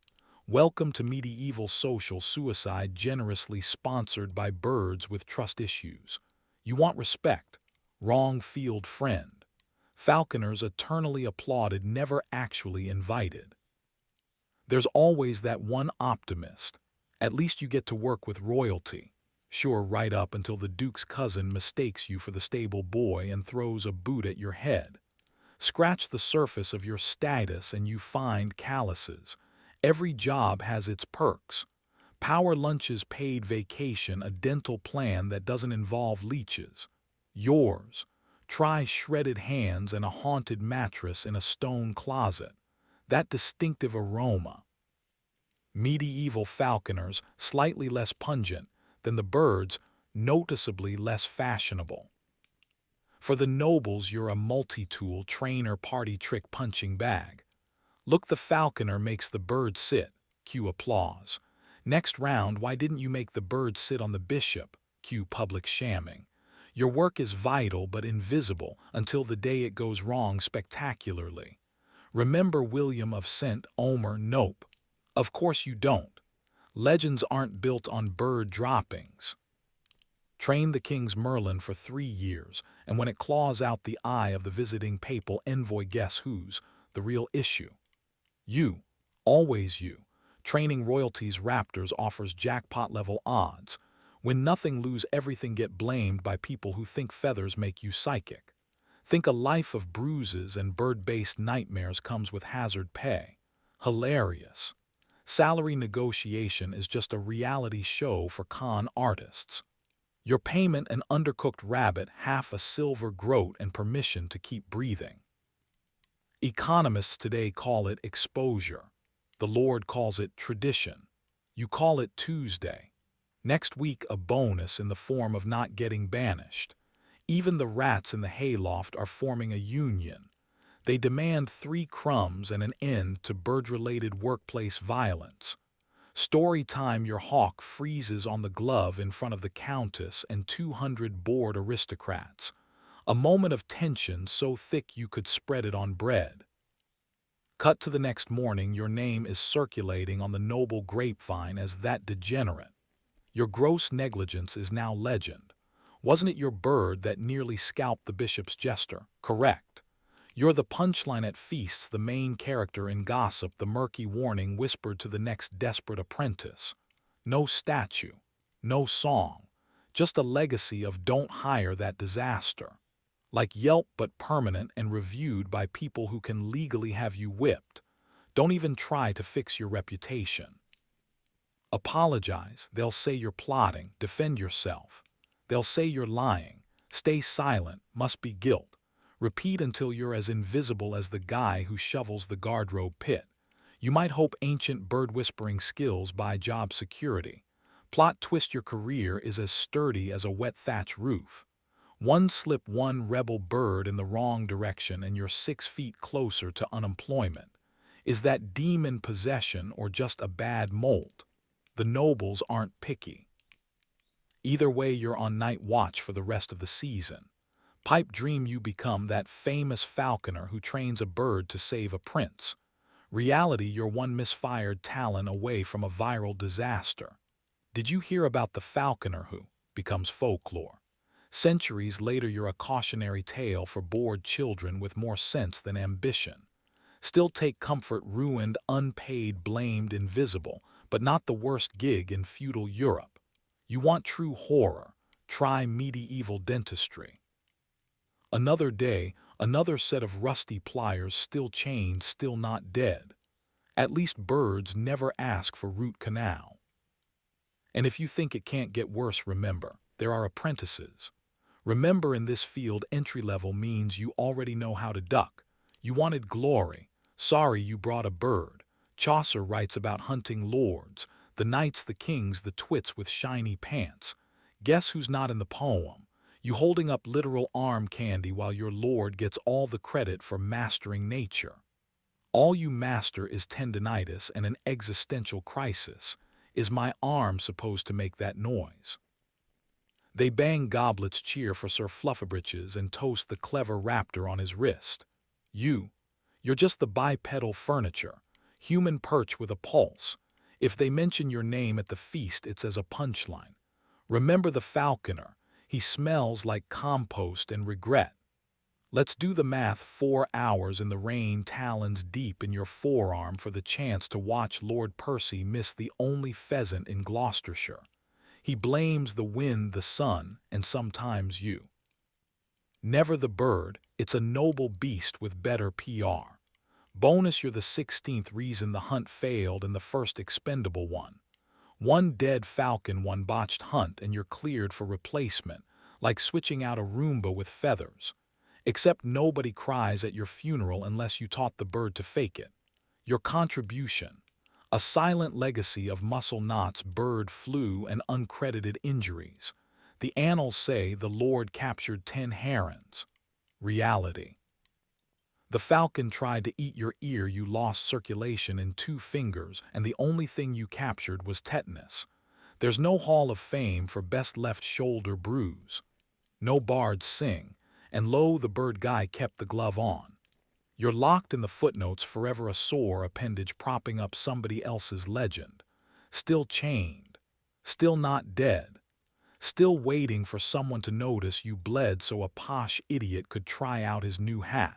Welcome to medieval social suicide, generously sponsored by birds with trust issues. You want respect? Wrong field, friend. Falconers eternally applauded, never actually invited. There's always that one optimist. At least you get to work with royalty. Sure, right up until the Duke's cousin mistakes you for the stable boy and throws a boot at your head. Scratch the surface of your status and you find calluses. Every job has its perks. Power lunches, paid vacation, a dental plan that doesn't involve leeches. Yours. Try shredded hands and a haunted mattress in a stone closet. That distinctive aroma. Medieval falconers, slightly less pungent than the birds, noticeably less fashionable. For the nobles, you're a multi-tool trainer, party trick punching bag. Look, the falconer makes the bird sit. Cue applause. Next round, why didn't you make the bird sit on the bishop? Cue public shamming. Your work is vital but invisible until the day it goes wrong spectacularly. Remember William of St. Omer? Nope. Of course you don't. Legends aren't built on bird droppings. Train the king's Merlin for 3 years, and when it claws out the eye of the visiting papal envoy, guess who's the real issue? You. Always you. Training royalty's raptors offers jackpot-level odds. Win nothing, lose everything, get blamed by people who think feathers make you psychic. Think a life of bruises and bird-based nightmares comes with hazard pay. Hilarious. Salary negotiation is just a reality show for con artists. Your payment, an undercooked rabbit, half a silver groat, and permission to keep breathing. Economists today call it exposure. The Lord calls it tradition. You call it Tuesday. Next week, a bonus in the form of not getting banished. Even the rats in the hayloft are forming a union. They demand 3 crumbs and an end to bird-related workplace violence. Story time: your hawk freezes on the glove in front of the countess and 200 bored aristocrats. A moment of tension so thick you could spread it on bread. Cut to the next morning, your name is circulating on the noble grapevine as that degenerate. Your gross negligence is now legend. Wasn't it your bird that nearly scalped the bishop's jester? Correct. You're the punchline at feasts, the main character in gossip, the murky warning whispered to the next desperate apprentice. No statue, no song, just a legacy of don't hire that disaster. Like Yelp, but permanent and reviewed by people who can legally have you whipped. Don't even try to fix your reputation. Apologize, they'll say you're plotting. Defend yourself, they'll say you're lying. Stay silent, must be guilt. Repeat until you're as invisible as the guy who shovels the guardrobe pit. You might hope ancient bird-whispering skills buy job security. Plot twist: your career is as sturdy as a wet thatch roof. One slip, one rebel bird in the wrong direction, and you're 6 feet closer to unemployment. Is that demon possession or just a bad mold? The nobles aren't picky. Either way, you're on night watch for the rest of the season. Pipe dream you become that famous falconer who trains a bird to save a prince. Reality: you're one misfired talon away from a viral disaster. Did you hear about the falconer who becomes folklore? Centuries later, you're a cautionary tale for bored children with more sense than ambition. Still take comfort: ruined, unpaid, blamed, invisible, but not the worst gig in feudal Europe. You want true horror? Try medieval dentistry. Another day, another set of rusty pliers, still chained, still not dead. At least birds never ask for root canal. And if you think it can't get worse, remember, there are apprentices. Remember, in this field, entry-level means you already know how to duck. You wanted glory. Sorry, you brought a bird. Chaucer writes about hunting lords, the knights, the kings, the twits with shiny pants. Guess who's not in the poem? You holding up literal arm candy while your lord gets all the credit for mastering nature. All you master is tendinitis and an existential crisis. Is my arm supposed to make that noise? They bang goblets, cheer for Sir Fluffabritches, and toast the clever raptor on his wrist. You're just the bipedal furniture, human perch with a pulse. If they mention your name at the feast, it's as a punchline. Remember the falconer. He smells like compost and regret. Let's do the math: 4 hours in the rain, talons deep in your forearm for the chance to watch Lord Percy miss the only pheasant in Gloucestershire. He blames the wind, the sun, and sometimes you. Never the bird, it's a noble beast with better PR. Bonus: you're the 16th reason the hunt failed and the first expendable one. One dead falcon, one botched hunt, and you're cleared for replacement, like switching out a Roomba with feathers. Except nobody cries at your funeral unless you taught the bird to fake it. Your contribution: a silent legacy of muscle knots, bird flu, and uncredited injuries. The annals say the Lord captured 10 herons. Reality: the falcon tried to eat your ear, you lost circulation in 2 fingers, and the only thing you captured was tetanus. There's no hall of fame for best left shoulder bruise. No bards sing, and lo, the bird guy kept the glove on. You're locked in the footnotes, forever a sore appendage propping up somebody else's legend. Still chained, still not dead, still waiting for someone to notice you bled so a posh idiot could try out his new hat.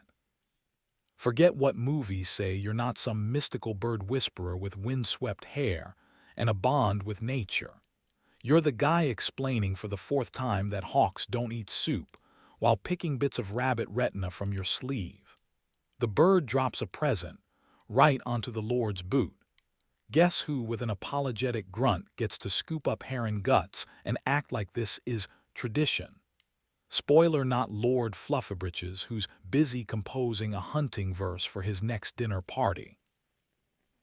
Forget what movies say. You're not some mystical bird whisperer with windswept hair and a bond with nature. You're the guy explaining for the 4th time that hawks don't eat soup while picking bits of rabbit retina from your sleeve. The bird drops a present right onto the Lord's boot. Guess who, with an apologetic grunt, gets to scoop up heron guts and act like this is tradition. Spoiler not Lord Fluffabritches, who's busy composing a hunting verse for his next dinner party.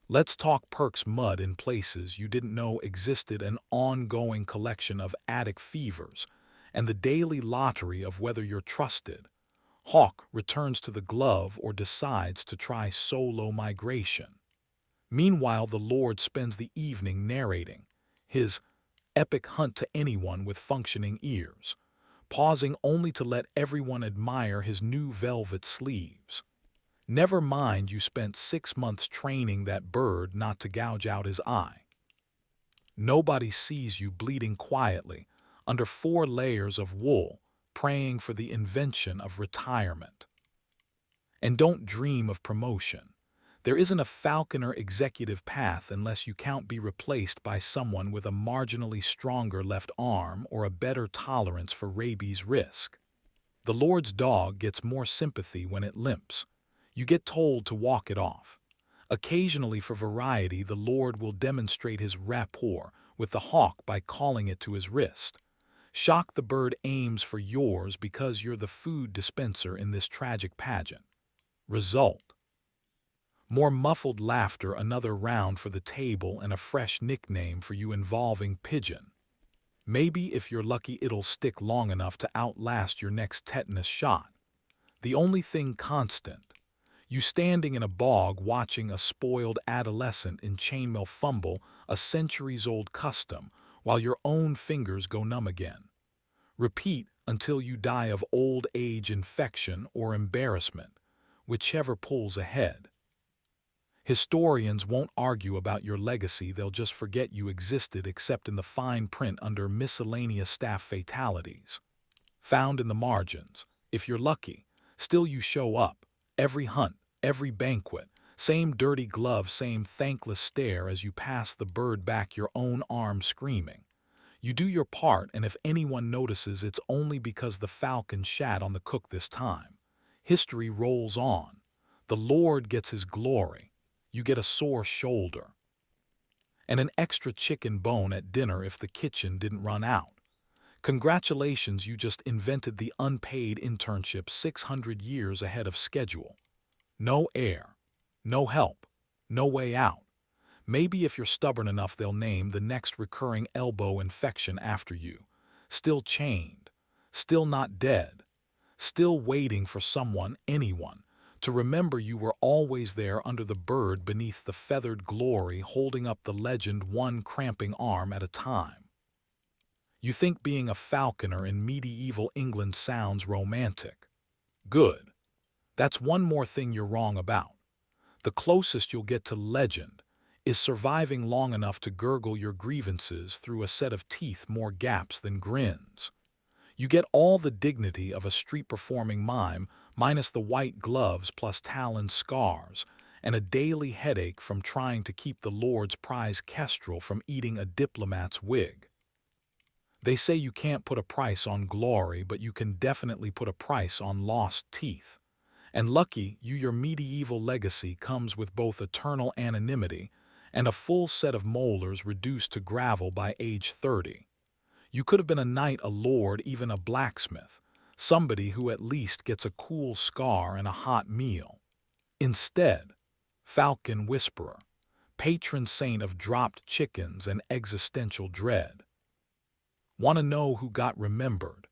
Let's talk perks mud in places you didn't know existed, an ongoing collection of attic fevers, and the daily lottery of whether you're trusted. Hawk returns to the glove or decides to try solo migration. Meanwhile, the Lord spends the evening narrating his epic hunt to anyone with functioning ears, pausing only to let everyone admire his new velvet sleeves. Never mind you spent 6 months training that bird not to gouge out his eye. Nobody sees you bleeding quietly under 4 layers of wool, praying for the invention of retirement. And don't dream of promotion. There isn't a falconer executive path unless you can't be replaced by someone with a marginally stronger left arm or a better tolerance for rabies risk. The Lord's dog gets more sympathy when it limps. You get told to walk it off. Occasionally, for variety, the Lord will demonstrate his rapport with the hawk by calling it to his wrist. Shock the bird aims for yours because you're the food dispenser in this tragic pageant. Result: more muffled laughter, another round for the table, and a fresh nickname for you involving pigeon. Maybe if you're lucky it'll stick long enough to outlast your next tetanus shot. The only thing constant: you standing in a bog watching a spoiled adolescent in chainmail fumble a centuries-old custom while your own fingers go numb again. Repeat until you die of old age, infection, or embarrassment, whichever pulls ahead. Historians won't argue about your legacy, they'll just forget you existed except in the fine print under miscellaneous staff fatalities. Found in the margins, if you're lucky. Still you show up. Every hunt, every banquet, same dirty glove, same thankless stare as you pass the bird back your own arm screaming. You do your part, and if anyone notices, it's only because the falcon shat on the cook this time. History rolls on. The Lord gets his glory. You get a sore shoulder. And an extra chicken bone at dinner if the kitchen didn't run out. Congratulations, you just invented the unpaid internship 600 years ahead of schedule. No heir, no help, no way out. Maybe if you're stubborn enough they'll name the next recurring elbow infection after you. Still chained, still not dead, still waiting for someone, anyone, to remember you were always there under the bird beneath the feathered glory, holding up the legend one cramping arm at a time. You think being a falconer in medieval England sounds romantic. Good. That's one more thing you're wrong about. The closest you'll get to legend is surviving long enough to gurgle your grievances through a set of teeth more gaps than grins. You get all the dignity of a street-performing mime, minus the white gloves plus talon scars, and a daily headache from trying to keep the Lord's prize kestrel from eating a diplomat's wig. They say you can't put a price on glory, but you can definitely put a price on lost teeth. And lucky you, your medieval legacy comes with both eternal anonymity and a full set of molars reduced to gravel by age 30. You could have been a knight, a lord, even a blacksmith, somebody who at least gets a cool scar and a hot meal. Instead, falcon whisperer, patron saint of dropped chickens and existential dread. Want to know who got remembered?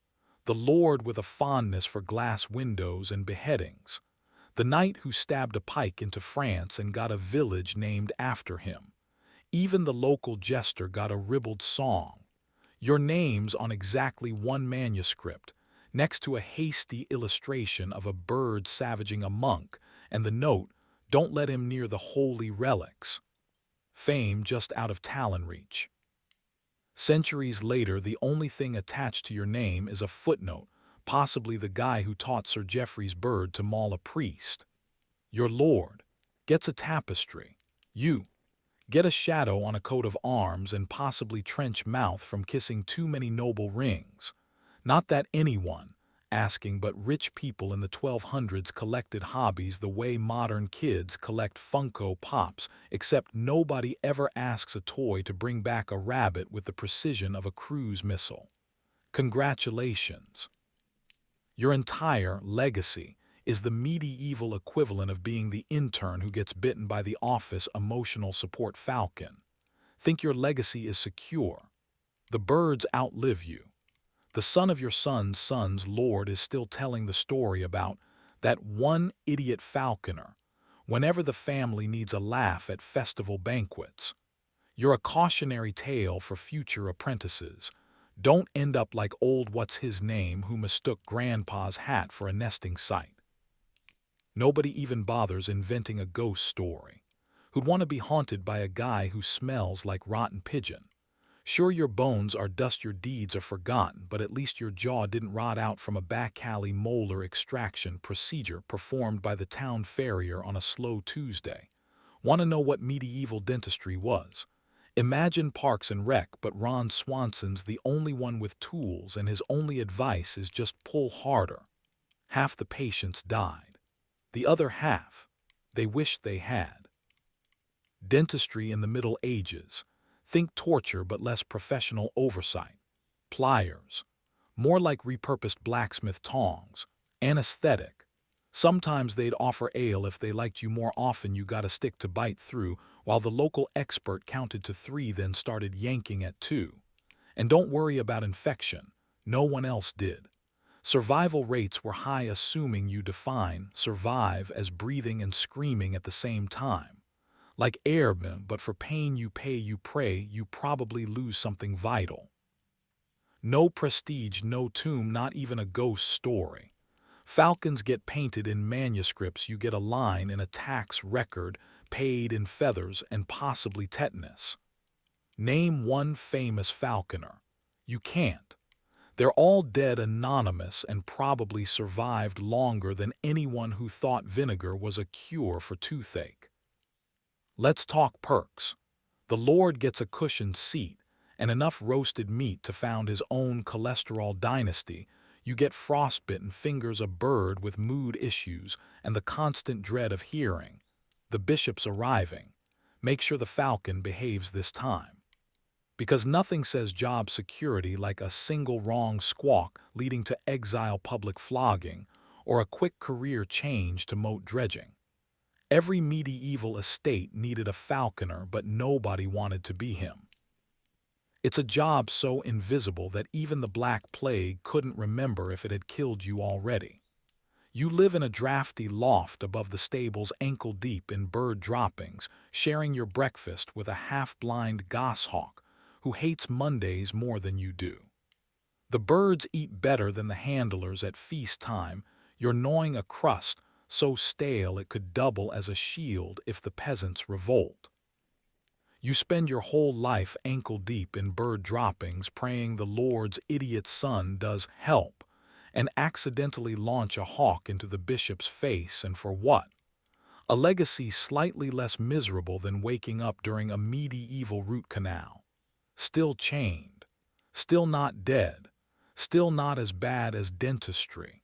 The Lord with a fondness for glass windows and beheadings. The knight who stabbed a pike into France and got a village named after him. Even the local jester got a ribald song. Your name's on exactly one manuscript, next to a hasty illustration of a bird savaging a monk, and the note, "Don't let him near the holy relics." Fame just out of talon reach. Centuries later, the only thing attached to your name is a footnote, possibly the guy who taught Sir Geoffrey's bird to maul a priest. Your lord gets a tapestry. You get a shadow on a coat of arms and possibly trench mouth from kissing too many noble rings. Not that anyone asking, but rich people in the 1200s collected hobbies the way modern kids collect Funko Pops, except nobody ever asks a toy to bring back a rabbit with the precision of a cruise missile. Congratulations. Your entire legacy is the medieval equivalent of being the intern who gets bitten by the office emotional support falcon. Think your legacy is secure. The birds outlive you. The son of your son's son's lord is still telling the story about that one idiot falconer whenever the family needs a laugh at festival banquets. You're a cautionary tale for future apprentices. Don't end up like old what's-his-name who mistook grandpa's hat for a nesting site. Nobody even bothers inventing a ghost story. Who'd want to be haunted by a guy who smells like rotten pigeon? Sure, your bones are dust, your deeds are forgotten, but at least your jaw didn't rot out from a back alley molar extraction procedure performed by the town farrier on a slow Tuesday. Want to know what medieval dentistry was? Imagine Parks and Rec, but Ron Swanson's the only one with tools, and his only advice is just pull harder. Half the patients died. The other half, they wished they had. Dentistry in the Middle Ages. Think torture but less professional oversight. Pliers. More like repurposed blacksmith tongs. Anesthetic. Sometimes they'd offer ale if they liked you more often you got a stick to bite through, while the local expert counted to 3 then started yanking at 2. And don't worry about infection. No one else did. Survival rates were high, assuming you define survive as breathing and screaming at the same time. Like airmen, but for pain you pay, you pray, you probably lose something vital. No prestige, no tomb, not even a ghost story. Falcons get painted in manuscripts, you get a line in a tax record, paid in feathers and possibly tetanus. Name one famous falconer. You can't. They're all dead, anonymous, and probably survived longer than anyone who thought vinegar was a cure for toothache. Let's talk perks. The Lord gets a cushioned seat and enough roasted meat to found his own cholesterol dynasty. You get frostbitten fingers, a bird with mood issues, and the constant dread of hearing the bishop's arriving. Make sure the falcon behaves this time. Because nothing says job security like a single wrong squawk leading to exile, public flogging, or a quick career change to moat dredging. Every medieval estate needed a falconer, but nobody wanted to be him. It's a job so invisible that even the Black Plague couldn't remember if it had killed you already. You live in a drafty loft above the stables, ankle-deep in bird droppings, sharing your breakfast with a half-blind goshawk who hates Mondays more than you do. The birds eat better than the handlers at feast time. You're gnawing a crust so stale it could double as a shield if the peasants revolt. You spend your whole life ankle-deep in bird droppings, praying the Lord's idiot son does help, and accidentally launch a hawk into the bishop's face, and for what? A legacy slightly less miserable than waking up during a medieval root canal. Still chained, still not dead, still not as bad as dentistry.